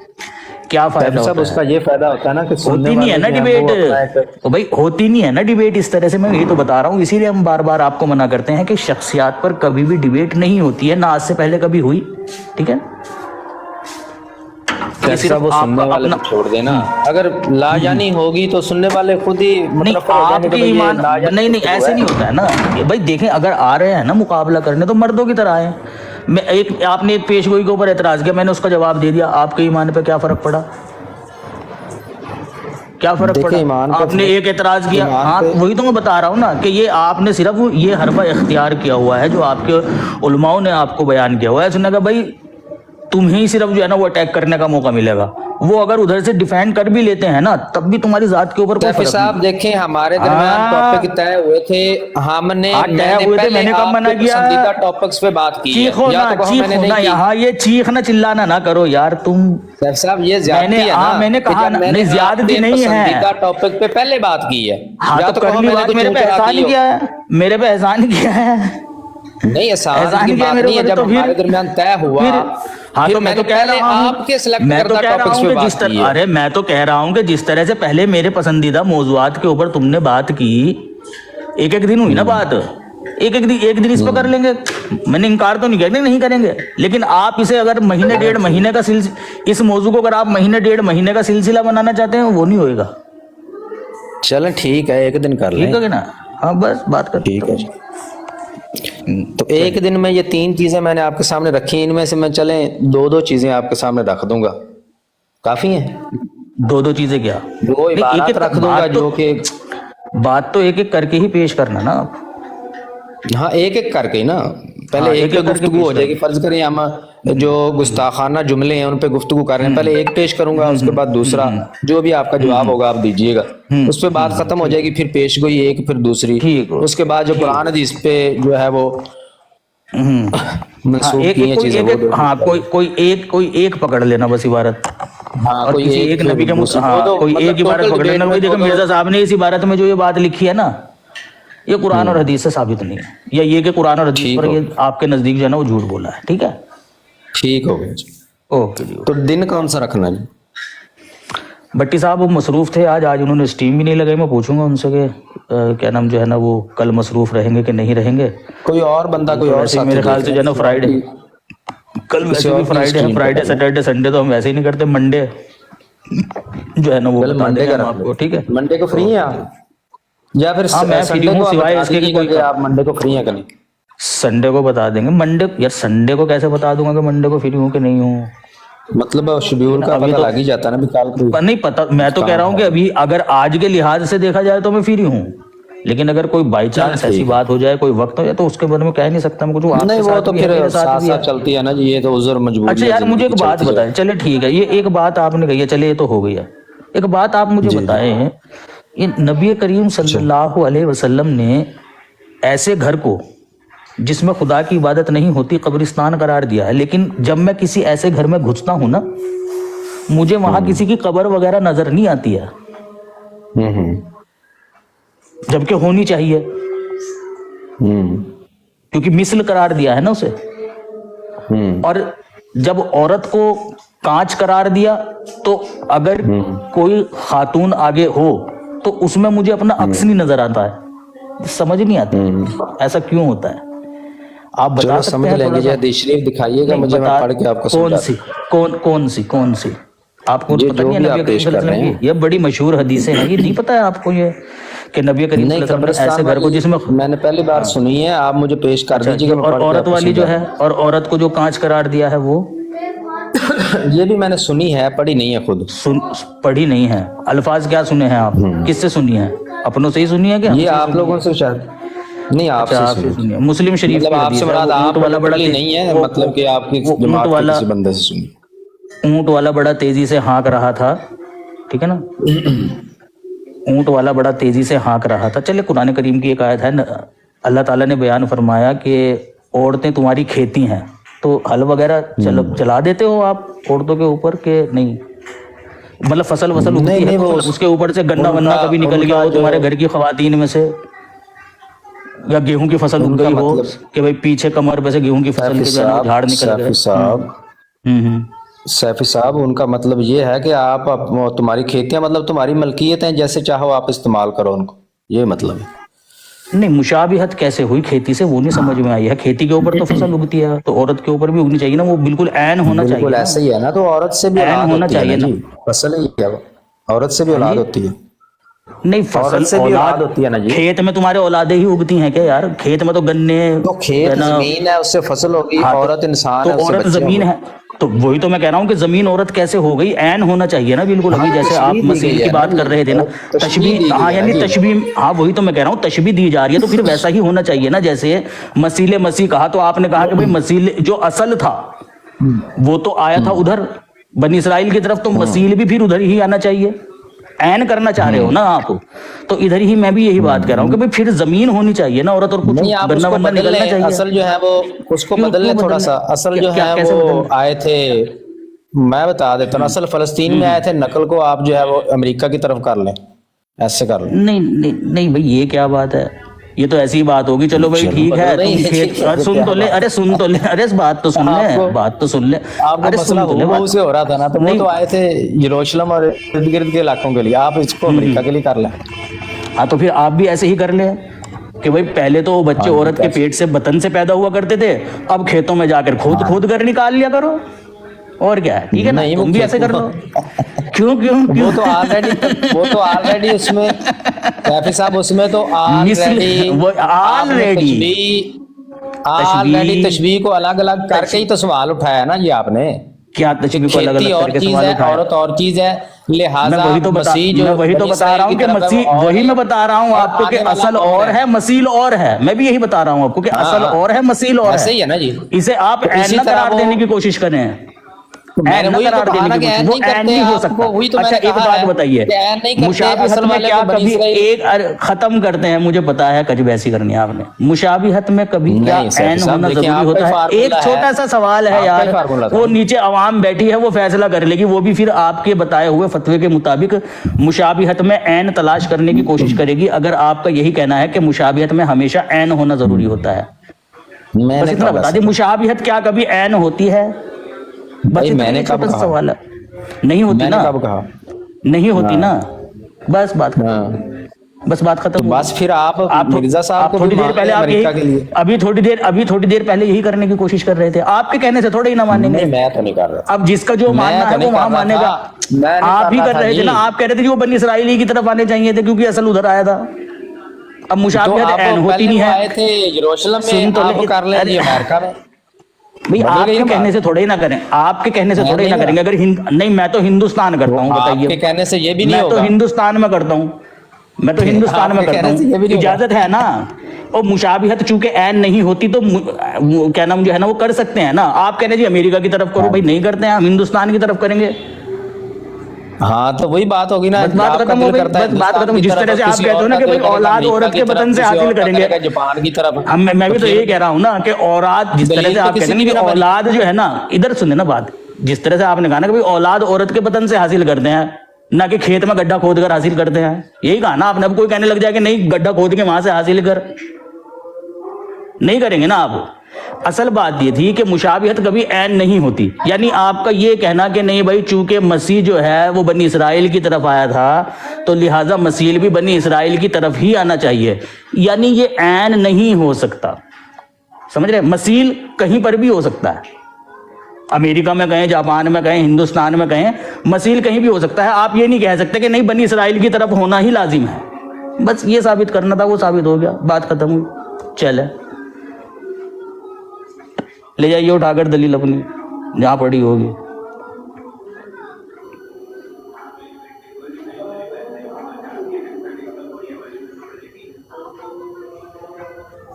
کیا فائدہ سیف صاحب ہوتا اس ہے؟ کا یہ فائدہ ہوتا ہے نا کہ سننے ہوتی نہیں ہے والے نا جو ہیں ڈیبیٹ، وہ اپنا ایک تو بھائی ہوتی نہیں ہے نا ڈیبیٹ اس طرح سے، میں یہی تو بتا رہا ہوں، اسی لیے ہم بار بار آپ کو منع کرتے ہیں کہ شخصیات پر کبھی بھی ڈیبیٹ نہیں ہوتی ہے، نہ آج سے پہلے کبھی ہوئی، ٹھیک ہے۔ یہ سیف صرف صاحب وہ آپ سننے کا والے اپنا کو چھوڑ دینا، اگر لا جانی ہوگی تو سننے والے خود ہی نہیں، متنفر ہو جائیں آپ گے کہ کے بھئی یہ ایمان لا جانی نہیں گفتگو ایسے نہیں ہوتا ہے نا بھائی، دیکھیں اگر آ رہے ہیں نا مقابلہ کرنے تو مردوں کی طرح آئیں، मैं एक आपने एक पेशगोई के ऊपर एतराज किया, मैंने उसका जवाब दे दिया, आपके ईमान पे क्या फर्क पड़ा? क्या फर्क देखिए, पड़ा? ईमान पे आपने एक एतराज किया, ईमान हाँ पे- वही तो मैं बता रहा हूँ ना कि ये आपने सिर्फ ये हरबा इख्तियार किया हुआ है जो आपके उलमाओं ने आपको बयान किया हुआ है। सुना कि भाई तुम्हें ही सिर्फ जो है ना वो अटैक करने का मौका मिलेगा। वो अगर उधर से डिफेंड कर भी लेते हैं ना तब भी तुम्हारी जात के ऊपर कोई सैफी फर्क साहब देखें, हमारे दरमियान हाँ। टॉपिक तय हुए थे, हमने हाँ, तय मैंने हुए थे, पहले मैंने कब मना आपके किया? पसंदीदा टॉपिक्स पे बात की है, चीखो या ना, तो कहो मैंने चीखो नहीं ना की। यहाँ, ये चीखना चिल्लाना ना करो यार तुम। सैफी साहब ये ज्यादती मैंने- है ना, हाँ, मैंने कि कहा जब ना, मैंने नहीं, ज्यादती आपके नहीं है। पसंदीदा टॉपिक पे पहले बात की है, हाँ या तो तो कहो कर ली मैंने बात, कुछ मेरे पे ऊंचा एहसान की हो। किया है, मेरे पे एहसान किया है। नहीं, एहसान एहसान की किया बात मेरे नहीं है, ऊपर, जब तो फिर- हमारे दरमियान तय हुआ हाँ फिर तो मैं तो मैंने कह पहले रहा हूँ, आपके सिलेक्ट मैं तो करदा कह रहा टॉपिक्स हूँ पे कि जिस बात की तरह, है। अरे मैं तो कह रहा हूँ कि जिस तरह से पहले मेरे पसंदीदा मौजूआत के ऊपर तुमने बात की, एक एक दिन हुई ना बात, एक दिन इस पर कर लेंगे। मैंने इनकार तो नहीं किया, नहीं करेंगे, लेकिन आप इसे अगर महीने डेढ़ महीने का इस मौजू को अगर आप महीने डेढ़ महीने का सिलसिला बनाना चाहते हैं वो नहीं होएगा। चलें ठीक है, एक दिन कर ठीक लें। है ना? हाँ बस बात कर। ठीक है जी। तो एक दिन में ये 3 चीजें मैंने आपके सामने रखी, इनमें से मैं चलें 2 चीजें आपके सामने रख दूंगा, काफी हैं? 2 चीजें क्या? 2 नहीं, इबारत एक-एक रख दूंगा बात तो- जो कि बात तो एक एक करके ही पेश करना ना आप। हाँ, एक करके ही ना, पहले हाँ, एक एक-एक पे करके गुफ्तगू पेश हो जाएगी। फर्ज करें हम जो गुस्ताखाना जुमले हैं उन पे गुफ्तगू कर रहे हैं, पहले एक पेश करूंगा, उसके बाद दूसरा, जो भी आपका जवाब होगा आप दीजिएगा, उस पे बात खत्म हो जाएगी, फिर पेश गोई एक, फिर दूसरी, ठीक है। उसके बाद जो कुरान हदीस पे जो है वो हाँ, मंसूब एक की एक हैं कोई चीजें, एक वो हाँ कोई एक पकड़ लेना बस इबारत। हाँ, और कोई किसी एक नबी के दूसरी, हाँ, वो तो कोई मतलब एक इबारत total पकड़ debate लेना। में वही देखो तो- मिर्जा साहब ने इस इबारत में जो ये बात लिखी है ना, ये कुरान और हदीस से साबित नहीं है, या ये कि कुरान और हदीस ठीक पर हो। ये आपके नजदीक जो है ना वो झूठ बोला है। ठीक है, ठीक हो गया जी। ओके जी। तो दिन कौन सा रखना जी? भट्टी साहब वो मसरूफ थे आज उन्होंने स्टीम भी नहीं लगाई। मैं पूछूंगा उनसे कि क्या नाम जो है ना वो कल मसरूफ रहेंगे कि नहीं रहेंगे। कोई और बंदा, कोई और वैसे ही साथी मेरे ख्याल देख से लें। जो है ना फ्राइडे, कल वैसे भी फ्राइडे है, फ्राइडे सैटरडे संडे तो हम वैसे ही नहीं करते, मंडे जो है ना वो कल बता मंडे देंगे का हम रख आपको। लें। ठीक है, मंडे को फ्री हैं आप, या फिर हाँ, मैं संडे फ्री हूँ, को आप सिवाय बता इसके कि दीजिएगा कोई कि आप मंडे को फ्री हैं कि नहीं। संडे को बता देंगे। मंडे या संडे को कैसे बता दूंगा कि मंडे को फ्री हूँ कि नहीं हूँ? मतलब शेड्यूल का अभी पता तो- लग ही जाता है ना भी कल को। पर नहीं पता, मैं तो कह रहा हूँ कि अभी अगर आज के लिहाज से देखा जाए तो मैं फ्री हूँ, लेकिन अगर कोई बाई चांस ऐसी बात हो जाए, कोई वक्त हो जाए, तो उसके बारे में कह नहीं सकता मैं कुछ। आपके नहीं, वो साथ तो भी है, फिर मेरे साथ साथ भी है। साथ चलती है ना जी, ये तो उज़र मजबूरी अच्छा है, यार मुझे एक जिंदगी बात चलती बताएं, चले ठीक है, ये एक बात आपने कही है, चले ये तो हो गया। एक बात आप मुझे जी, बताएं, ये नबी करीम सल्लल्लाहु अलैहि वसल्लम ने ऐसे घर को जिसमें खुदा की इबादत नहीं होती कब्रिस्तान करार दिया है, लेकिन जब मैं किसी ऐसे घर में घुसता हूं ना, मुझे वहां किसी की कब्र वगैरह नजर नहीं आती है, जबकि होनी चाहिए, क्योंकि मिस्ल करार दिया है ना उसे। और जब औरत को कांच करार दिया, तो अगर कोई खातून आगे हो तो उसमें मुझे अपना अक्स नहीं नजर आता है, समझ नहीं आता ऐसा क्यों होता है। आप बता चलो सकते समझ हैं लेंगे थोड़ा जी, सा? हदीस शरीफ दिखाइएगा नहीं, मुझे, मैं बता- पढ़ के आपको कौन समझा सी कौन सी आपको ये पता जो नहीं है? भी नबी आप करीम पेश कर सल्लल्लाहु अलैहि रहे वसल्लम की ये बड़ी मशहूर हदीसें हैं, ये नहीं पता है आपको ये कि नबी करीम नहीं, सल्लल्लाहु अलैहि वसल्लम ने ऐसे कब्रिस्तान घर को वाली जिसमें मैंने पहली बार सुनी है, आप मुझे पेश कर दीजिएगा, मैं और पढ़ के औरत आपको वाली जो समझा है, और औरत को जो कांच करार दिया है वो दूं। ये भी मैंने सुनी है, पढ़ी नहीं है खुद। पढ़ी नहीं है। अल्फाज क्या सुने हैं आप? किससे सुनी है? अपनों से ही सुनी है क्या? ये आप लोगों से शायद नहीं, आपसे आपसे सुनी। सुनी है। मुस्लिम शरीफ मतलब की आपसे हदीस है, मुराद वो आप ऊंट वाला बड़ा पढ़ी नहीं है, मतलब कि आपकी वो ऊंट जमात के वाला किसी बंदे से सुनी। ऊंट वाला बड़ा तेजी से हाँक रहा था, ठीक है ना, ऊंट वाला बड़ा तेजी से हाँक रहा था। चलिए कुरान करीम की एक आयत है, अल्लाह ताला ने बयान फरमाया कि औरतें तुम्हारी खेती हैं, तो हल वगैरह चला देते हो आप औरतों के ऊपर के नहीं? मतलब फसल वसल उगती नहीं, है नहीं, तो वो उसके ऊपर से गन्ना वन्ना उनका- कभी निकल उनका गया हो जो- तुम्हारे घर की खवातीन में से, या गेहूं की फसल उग उनका गई हो मतलब- कि भाई पीछे कमर पे से गेहूं की फसल के जो है ना वो झाड़ निकल गए। सैफी साहब, उनका मतलब ये है कि आप तुम्हारी खेतियां मतलब तुम्हारी मलकियत हैं, जैसे चाहो आप इस्तेमाल करो उनको, ये मतलब है। नहीं, मुशाबिहत कैसे हुई खेती से वो नहीं समझ में आई है। खेती के ऊपर तो फसल उगती है, तो औरत के ऊपर भी उगनी चाहिए ना, वो बिल्कुल ऐन होना चाहिए बिल्कुल ना। ऐसे ही है ना, तो औरत से भी ऐन औलाद होना होती है चाहिए ना ना। जी, फसल ही है वो, औरत से भी औलाद होती है। नहीं, औरत फसल से भी औलाद औलाद होती है ना जी। खेत में तुम्हारे औलादें ही उगती हैं क्या यार? खेत में तो गन्ने तो खेत है ना। जमीन है, उससे फसल होगी, हाँ, औरत इंसान तो है, उससे औरत बच्चे जमीन होंगे। है। तो वही तो मैं कह रहा हूँ कि जमीन औरत कैसे हो गई? ऐन होना चाहिए ना बिल्कुल। अभी हाँ, जैसे आप तशबीह दी मसील गई की है ना बात जी, कर रहे थे ना, तशबीह दी हाँ गई है ना यानी जी। तशबीह, हाँ वही तो मैं कह रहा हूँ, तशबीह दी जा रही है, तो फिर वैसा ही होना चाहिए ना। जैसे मसीले मसीह कहा, तो आपने कहा कि भाई मसील जो असल था वो तो आया था उधर बनी इसराइल की तरफ, तो मसील भी फिर उधर ही आना चाहिए। ऐन करना चाह रहे हो ना आप, तो इधर ही मैं भी यही बात कर रहा हूँ कि भाई फिर जमीन होनी चाहिए ना औरत, और कुछ नहीं, आप गन्ना उसको वन्ना बदल निकलना लें, चाहिए। असल जो है वो उसको क्यों बदल क्यों लें थोड़ा बदलना? सा। असल जो क्या है कैसे वो बदलना? आए थे, मैं बता देता हूँ, असल फलस्तीन में आए थे, नकल को आप जो है वो अमेरिका की तरफ कर लें, ऐसे कर लें। नहीं नहीं नहीं भाई, ये क्या बात है? ये तो ऐसी बात होगी, चलो भाई चलो, ठीक है, बदल नहीं तुम है खेत जी, ये सुन क्या तो ले, बात अरे सुन तो ले, अरे इस बात तो सुन ले, आपको बात तो सुन ले, आपको अरे मसला सुन तो ले हुआ बात। से हो रहा था ना, तो वो नहीं, तो आए थे यरूशलेम और इर्द गिर्द के इलाकों के लिए, आप इसको अमेरिका के लिए कर लें। हाँ तो फिर आप भी ऐसे ही कर ले कि भाई पहले तो बच्चे हाँ, औरत के पेट से बतन से पैदा हुआ करते थे, अब खेतों में जाकर खोद खोद कर निकाल लिया करो, और क्या है, ठीक है ना? नहीं, वो तुम भी ऐसे कर लो। क्यों क्यों वो क्यों? तो ऑलरेडी उसमें कैफी साहब, उसमें तो ऑलरेडी वो ऑलरेडी तशबीह को अलग अलग करके ही तो सवाल उठाया ना जी आपने। क्या तशबीह को अलग खेती अलग और करके चीज सवाल है, उठाया? औरत और चीज है, मैं लिहाजा वही तो बता मसीह जो मैं वही तो बनी बता रहा हूँ इसराइल कि की तरफ है, मसीह, वो और वही है, मैं बता रहा हूँ और आपको कि आगे वाला असल और है, मसील और है। मैं भी यही बता रहा हूँ आपको कि हाँ, असल हाँ। और है, मसील और ऐसे ही है। है ना जी। इसे आप तो ऐन इसी ना तरह करार वो- देने की कोशिश करें। मैंने ऐन ना वही तो करार कहा देने ना की कि कोशिश, ऐन वो नहीं ऐन करते नहीं हो आपको, सकता। वही तो अच्छा मैंने एक कहा बात है बताइए, कि ऐन नहीं करते, मुशाबिहत असल में वाले क्या तो बनी कभी इसराइल। एक खत्म करते हैं, मुझे पता है कजब ऐसी करनी है आपने, मुशाबिहत में कभी क्या नहीं, सैफी ऐन साहब, होना देखिए, जरूरी आपका होता है? फार्मूला एक है, छोटा सा सवाल है आपका यार, ही फार्मूला था। वो नीचे आवाम बैठी है, वो फैसला कर लेगी, वो भी फिर आपके बताए हुए फतवे के मुताबिक मुशाबिहत में ऐन तलाश करने की कोशिश करेगी। अगर आपका यही कहना है कि मुशाबिहत में हमेशा ऐन होना जरूरी होता है, बस मैंने इतना कब बता ऐसा दी, कहा? मुशाबिहत क्या कभी ऐन होती है? बस भाई इतना मैंने ही कब छोटा सा कहा? सवाल है। नहीं होती मैंने ना, कब कहा? नहीं होती हाँ। ना, बस बात खत्म। हाँ। बस बात खत्म तो हो बस गई। फिर आप आप मिर्जा साहब आप को थोड़ी भी देर मान पहले लें आप अमेरिका के यही लिए। अभी थोड़ी देर पहले यही करने की कोशिश कर रहे थे। आपके कहने से थोड़े ही ना मानेंगे। नहीं, मैं तो नहीं कर रहा था। अब जिसका जो मैं मानना तो है वो नहीं वहां कर रहा मानेगा। था। मैं नहीं आप ही कर कर रहा रहे था थे ना, जी। आप कह रहे थे कि वो बनी इसराइली की तरफ आने चाहिए थे क्योंकि असल उधर आया था। अब तो मुशाबिहत आप ऐन होती पहले नहीं वो है। आए थे यरूशलेम सुन में, तो आप ले, कर लें जी अमेरिका में। भाई बदल गई आपके ना कहने बात। से थोड़े ही ना करें, आपके कहने से मैं थोड़े ही ना नहीं करेंगे। अगर नहीं, मैं तो हिंदुस्तान करता हूँ, आपके बताइए। कहने से ये भी नहीं मैं तो होगा। हिंदुस्तान में करता हूँ, मैं तो हिंदुस्तान में आपके करता कहने से ये भी हूँ, नहीं होगा। इजाजत है ना। और मुशाबिहत चूंकि ऐन नहीं होती तो क्या नाम जो है ना वो कर सकते हैं ना। आप कहने जी अमेरिका की तरफ करो, भाई नहीं करते हैं, हम हिंदुस्तान की तरफ करेंगे। हाँ, तो वही बात होगी ना। बस बात आपका खत्म हो दिल गई, करता है बस बात हिंदुस्तान खत्म। की जिस तरफ, तरह से आप किसी कहते हो और ना का कि दिल भाई करेगा औलाद अमेरिका औरत की के तरफ, बतन से किसी हासिल और का करेंगे। करेगा जापान की तरफ। मैं भी तो यही कह रहा हूँ ना कि औलाद, जिस तरह दलील से तो आप किसी कहते हैं की ना भी कि ना बनी। औलाद जो है ना, इधर सुने ना बात, जिस तरह से आपने कहा ना कि भाई औलाद औरत के बतन से हासिल करते हैं, ना कि खेत में गड्ढा खोद कर हासिल करते हैं। यही कहा ना आपने। अब कोई कहने लग जाए कि नहीं गड्ढा खोद के वहां से हासिल कर, नहीं करेंगे ना आप। असल बात ये थी कि मुशाबिहत कभी ऐन नहीं होती। यानी आपका ये कहना कि नहीं भाई चूंकि मसीह जो है वो बनी इसराइल की तरफ आया था तो लिहाजा मसीह भी बनी इसराइल की तरफ ही आना चाहिए, यानी ये ऐन नहीं हो सकता। समझ रहे? मसीह कहीं पर भी हो सकता है, अमेरिका में कहें, जापान में कहें, हिंदुस्तान में कहें, मसीह कहीं भी हो सकता है। आप ये नहीं कह सकते कि नहीं बनी इसराइल की तरफ होना ही लाजिम है। बस ये साबित करना था, वो साबित हो गया, बात खत्म हुई। चले ले जाइए उठाकर दलील अपनी जहां पड़ी होगी।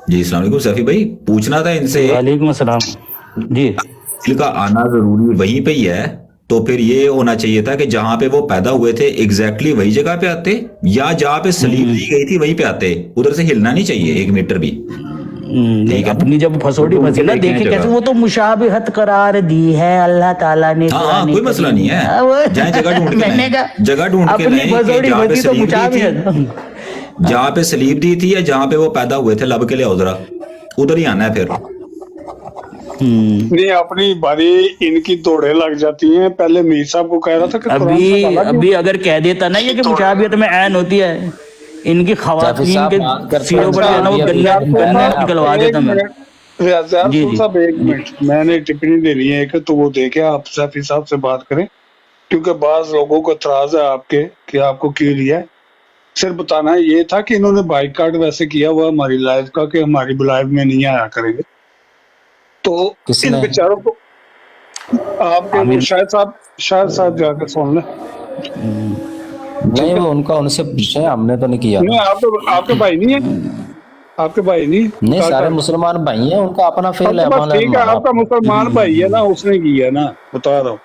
जी अस्सलाम वालेकुम सैफी भाई, पूछना था इनसे, वालेकुम अस्सलाम जी। मसील का आना जरूरी वहीं पे ही है, तो फिर ये होना चाहिए था कि जहां पे वो पैदा हुए थे एग्जैक्टली वही जगह पे आते, या जहां पे सलीब दी गई थी वहीं पे आते, उधर से हिलना नहीं चाहिए 1 मीटर भी। ठीक है। अपनी जब फसोड़ी तो फंसी ना, देखें देखे जगह। कैसे, वो तो मुशाबिहत करार दी है अल्लाह ताला ने। हाँ हाँ, कोई मसला नहीं है, जहाँ जगह ढूंढ के मैंने लाएं। कहा जगह ढूंढ के अपनी लाएं कि फसोड़ी जहाँ पे फंसी तो सलीब दी थी, मुशाबिहत। जहाँ पे सलीब दी थी या जहाँ पे वो पैदा हुए थे, लब के लिए उधर ही आना है फिर। नहीं, अपनी बारी इनकी दौड़े लग जाती हैं। पहले मीर साहब को कह रहा था कि कुरान से वाला क्यों? अभी अगर कह देता ना ये कि मुशाबिहत में ऐन होती है, इनकी खवातीन साहब बात के करते सिरों पर जो है ना वो हैं, गन्ने अभी गन्ने निकलवा देता मैं। रियाज जी, जी। साहब 1 मिनट, मैंने टिप्पणी देनी है कि तो वो देखे, आप सैफी साहब से बात करें, क्योंकि बाज लोगों को एतराज है आपके कि आपको क्यों लिया है। सिर्फ बताना ये था कि इन्होंने बाइकआउट वैसे किया हुआ हमारी लाइव का कि हमारी लाइव में नहीं आया करेंगे, तो किसने? इन बेचारों को आपके वो शायद साहब जाकर सुन लें। नहीं, वो उनका उनसे पूछे, हमने तो नहीं किया। नहीं, आपके भाई नहीं है, आपके भाई नहीं सारे मुसलमान भाई हैं, उनका अपना फेल है। ठीक है, आपका मुसलमान भाई है ना, उसने किया ना, बता रहा हूँ।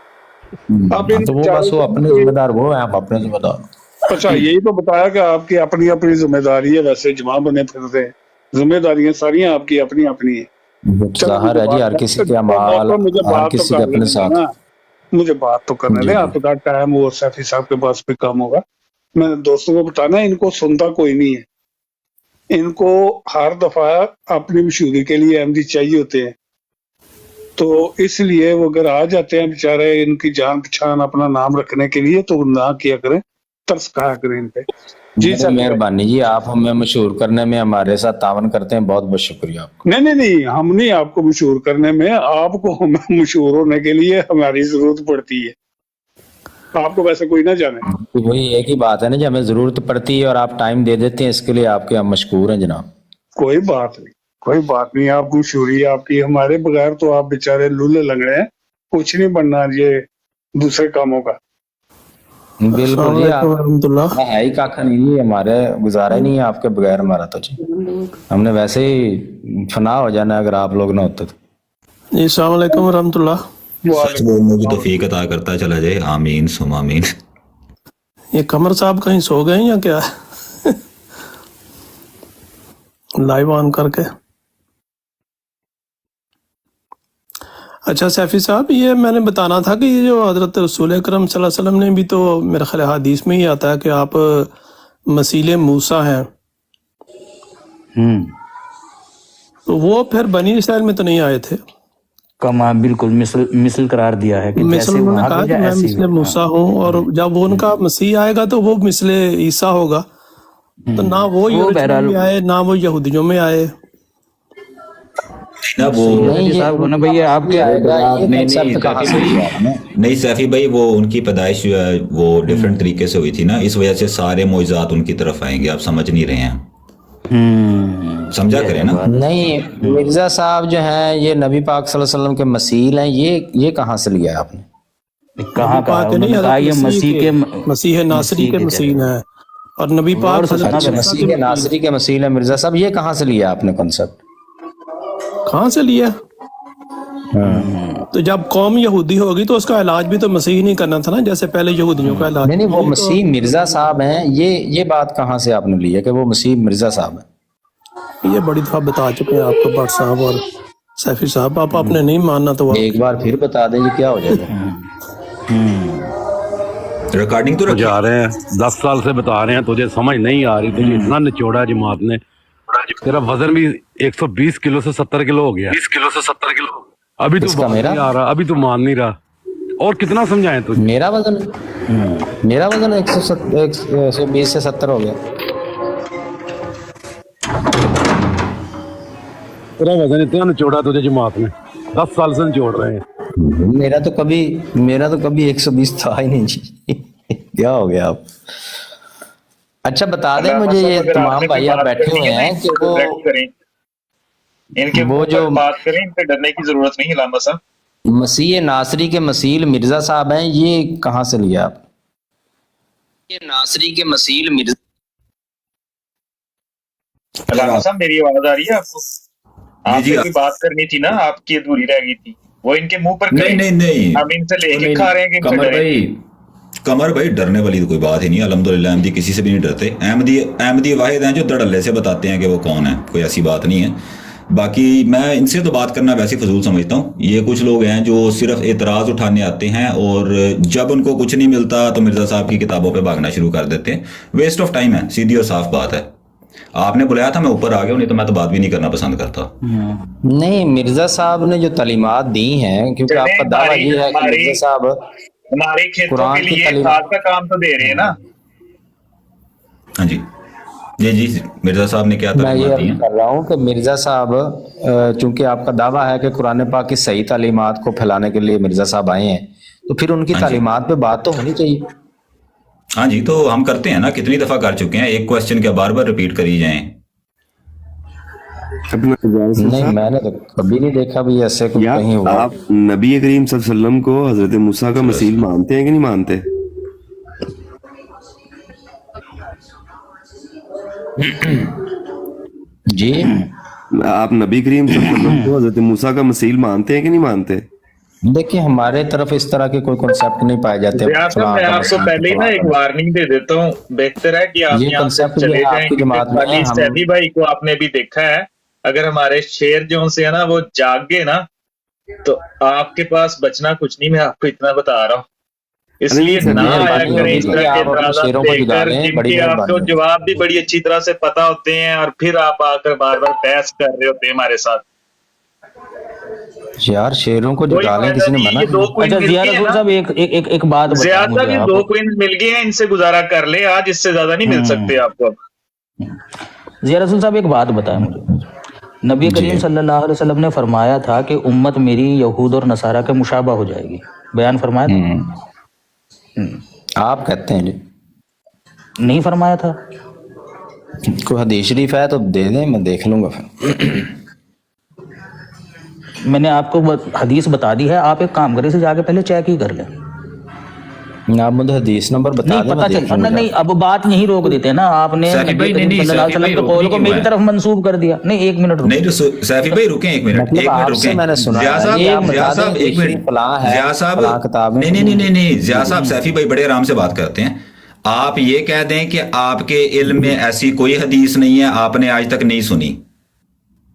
आप तो वो बस वो अपने जिम्मेदार, वो है, आप अपने जिम्मेदार। अच्छा, यही तो बताया कि आपकी अपनी अपनी जिम्मेदारी है, वैसे जमा बने फिरते हैं, जिम्मेदारियां सारी आपकी अपनी अपनी है। ज़ाहिर है जी, हर किसी के अमाल, हर किसी के अपने साथ। मुझे बात तो करने दें, आपका टाइम वो सैफी साहब के पास भी कम होगा। मैं दोस्तों को बताना, इनको सुनता कोई नहीं है, इनको हर दफा अपनी मशहूरी के लिए अहमदी चाहिए होते हैं, तो इसलिए वो अगर आ जाते हैं बेचारे इनकी जान पहचान अपना नाम रखने के लिए, तो ना किया करें, तरस खाया करें इन पे। जी सर, मेहरबानी जी, आप हमें मशहूर करने में हमारे साथ तावन करते हैं, बहुत बहुत शुक्रिया आपका। नहीं, हम नहीं आपको मशहूर करने में, आपको मशहूर होने के लिए हमारी जरूरत पड़ती है, आपको वैसे कोई ना जाने। तो वही एक ही बात है ना, जब हमें जरूरत पड़ती है और आप टाइम दे देते हैं, इसके लिए आपके हम मशकूर हैं जनाब। कोई बात नहीं, आप मशहूरी आपकी, हमारे बगैर तो आप बेचारे लूले लंगड़े हैं, कुछ नहीं बनना ये दूसरे कामों का। बिल्कुल जी, आप है ही काका नहीं जी, हमारे गुजारा ही नहीं है आपके बगैर हमारा तो जी, हमने वैसे ही फना हो जाना अगर आप लोग ना होते तो। अस्सलाम वालेकुम रहमतुल्लाह। सच बोलने की तौफीक अता करता चला जाए, आमीन सुम आमीन। ये कमर साहब कहीं सो गए या क्या? लाइव ऑन करके। अच्छा सैफी साहब, ये मैंने बताना था कि ये जो हजरत रसूल अकरम सल्लल्लाहु अलैहि वसल्लम ने भी, तो मेरे ख्याल हदीस में ही आता है कि आप मसीले मूसा हैं, तो वो फिर बनी इसराइल में तो नहीं आए थे? कमा बिल्कुल मिसल करार दिया है कि जैसे उन्होंने वहां कहा पे कि मैं मिसले मूसा हूँ, और जब वो उनका मसीह आएगा तो वो मिसले ईसा होगा, तो ना वो यूरोपियों में आए ना वो यहूदियों में आए। ना वो नहीं भैया आपके नहीं सैफी भाई, वो उनकी पैदाइश जो है वो डिफरेंट तरीके से हुई थी ना, इस वजह से सारे मौजूदात उनकी तरफ आएंगे, आप समझ नहीं रहे हैं, समझा करें ना। नहीं, मिर्जा साहब जो हैं ये नबी पाक सल्लल्लाहु अलैहि वसल्लम के मसील हैं, ये कहाँ से लिया आपने? कहाँ कहा ये मसीह नासरी के मसीह है, और नबी पाक मसीह नासरी के मसील है मिर्जा साहब, ये कहाँ से लिया आपने कॉन्सेप्ट? कहाँ से लिया? तो जब कौम यहूदी होगी तो उसका इलाज भी तो मसीह नहीं करना था ना, जैसे पहले यहूदियों का इलाज। नहीं, वो मसीह मिर्जा साहब हैं, ये बात कहाँ से आपने ली है कि वो मसीह मिर्जा साहब है? ये बड़ी दफा बता चुके हैं आपको भट्ट साहब और सैफी साहब, आप आपने नहीं मानना तो एक बार फिर बता दें, क्या हो जाएगा? रिकॉर्डिंग तो जा रहे हैं, 10 साल से बता रहे हैं, तुझे समझ नहीं आ रही, तुझे इतना निचोड़ा जमात ने, तेरा वजन भी 120 किलो से 70 किलो हो गया, 20 किलो से 70 किलो, अभी तो मान नहीं आ रहा, अभी तो मान नहीं रहा, और कितना समझाएं तुझे? मेरा वजन 120 से 70 हो गया। तेरा वजन इतना निचोड़ा तुझे जमात में, 10 साल से निचोड़ रहे हैं। मेरा तो कभी 120 था ही नहीं जी। क्या हो गया आप? अच्छा बता दें मुझे, ये तमाम भाई आप बैठे हुए हैं कि वो जो बात करें, इन पे डरने की जरूरत नहीं। लामा साहब मसीह नासरी के मसील मिर्जा साहब हैं, ये कहाँ से लिया आप? ये नासरी के मसील मिर्जा। लामा साहब मेरी आवाज आ रही है आपको? आपसे कोई बात करनी थी ना, आपकी अधूरी रह गई थी, वो इनके मुंह पर नहीं हम इनसे लेके खा रहे हैं। कमर भाई डरने वाली तो कोई बात ही नहीं, अल्हम्दुलिल्लाह अहमदी किसी से भी नहीं डरते। अहमदी वाहिद हैं जो धड़ल्ले से बताते हैं कि वो कौन है, कोई ऐसी बात नहीं है। बाकी मैं इनसे तो बात करना वैसे फजूल समझता हूँ। ये कुछ लोग हैं जो सिर्फ एतराज़ उठाने आते हैं और जब उनको कुछ नहीं मिलता तो मिर्जा साहब की किताबों पे भागना शुरू कर देते हैं। वेस्ट ऑफ टाइम है, सीधी और साफ बात है। आपने बुलाया था, मैं ऊपर आ गया, नहीं तो मैं तो बात भी नहीं करना पसंद करता। नहीं, मिर्जा साहब ने जो तालीमात दी हैं, क्योंकि आपका दावा ये है कि मिर्जा साहब हमारे खेतों के लिए खाद का काम तो दे रहे हैं ना। हाँ जी जी मिर्जा साहब ने क्या तालीमात दी हैं? कर रहा हूँ कि मिर्जा साहब, चूंकि आपका दावा है कि कुरान पाक की सही तालीमात को फैलाने के लिए मिर्जा साहब आए हैं, तो फिर उनकी तालीमात पे बात तो होनी चाहिए। हाँ जी, तो हम करते हैं ना, कितनी दफा कर चुके हैं, एक क्वेश्चन क्या बार बार रिपीट करी जाएं। नहीं, मैंने तो कभी नहीं देखा भी ऐसे कुछ कहीं हुआ। आप नबी करीम सल्लल्लाहु अलैहि वसल्लम को हजरत मूसा का मसीह मानते हैं कि नहीं मानते? जी, आप नबी करीम सल्लल्लाहु अलैहि वसल्लम को हजरत मूसा का मसीह मानते हैं कि नहीं मानते? देखिए हमारे तरफ इस तरह के कोई कॉन्सेप्ट नहीं पाए जाते। यार साहब, मैं आपको पहले ही ना एक वार्निंग दे देता हूँ, बेहतर है कि आप ये यहाँ से concept जो चले है जाएं। आपकी जमात में खाली हम- सैफी भाई को आपने भी देखा है, अगर हमारे शेर जो से है ना वो जाग गए ना, तो आपके पास बचना कुछ नहीं, मैं आपको इतना बता रहा हूँ। इसलिए नहीं, ना आया मेहरबानी करें इस होगी तरह कि के आप अपने इतराज़ात शेरों को जुटा देकर, लें, बड़ी जिनके आपको मेहरबानी होगी। जवाब भी बड़ी अच्छी तरह से पता होते हैं, और फिर आप आकर बार बार बहस कर रहे होते हैं हमारे साथ। यार शेरों को कोई जुटा लें, फायदा किसी ने नहीं, मना ये दो नहीं। क्वीन अच्छा मिल जिया गई है रसूल ना, साहब, एक बात बताएं ज्यादा मुझे भी आप। दो क्वीन मिल गए हैं, इनसे गुजारा कर ले आज, इससे ज्यादा नहीं मिल सकते आपको। जिया रसूल साहब, एक बात बताएं मुझे। नबी करीम सल्लल्लाहु अलैहि वसल्लम ने फरमाया था कि उम्मत मेरी यहूद और नसारा के मुशाबा हो जाएगी, बयान फरमाया था? आप कहते हैं जी, नहीं फरमाया था? कोई हदीस शरीफ है तो दे दें, मैं देख लूंगा फिर। मैंने आपको हदीस बता दी है, आप एक काम करें, इसे जाके पहले चेक ही कर लें। आप मुझे हदीस नंबर बता नहीं दें, पता मैं देख चल लूंगा। नहीं, अब बात यहीं रोक देते हैं ना, आपने सैफी नबी भाई, करीम नहीं, सल्लल्लाहु अलैहि सैफी वसल्लम के भाई, कौल को रोकने मेरी क्यों तरफ मंसूब कर दिया। नहीं, एक मिनट रुको। नहीं, सैफी भाई रुकें एक मिनट, मतलब एक मिनट आपसे रुकें। मैंने सुना जिया है, साहब, ये आप जिया बता साहब दें, एक मिनट, फलां है, जिया साहब, फलां किताब है। नहीं, जिया साहब, सैफी भाई बड़े आराम से बात करते हैं। आप ये कह दें कि आपके इल्म में ऐसी कोई हदीस नहीं है, आपने आज तक नहीं सुनी।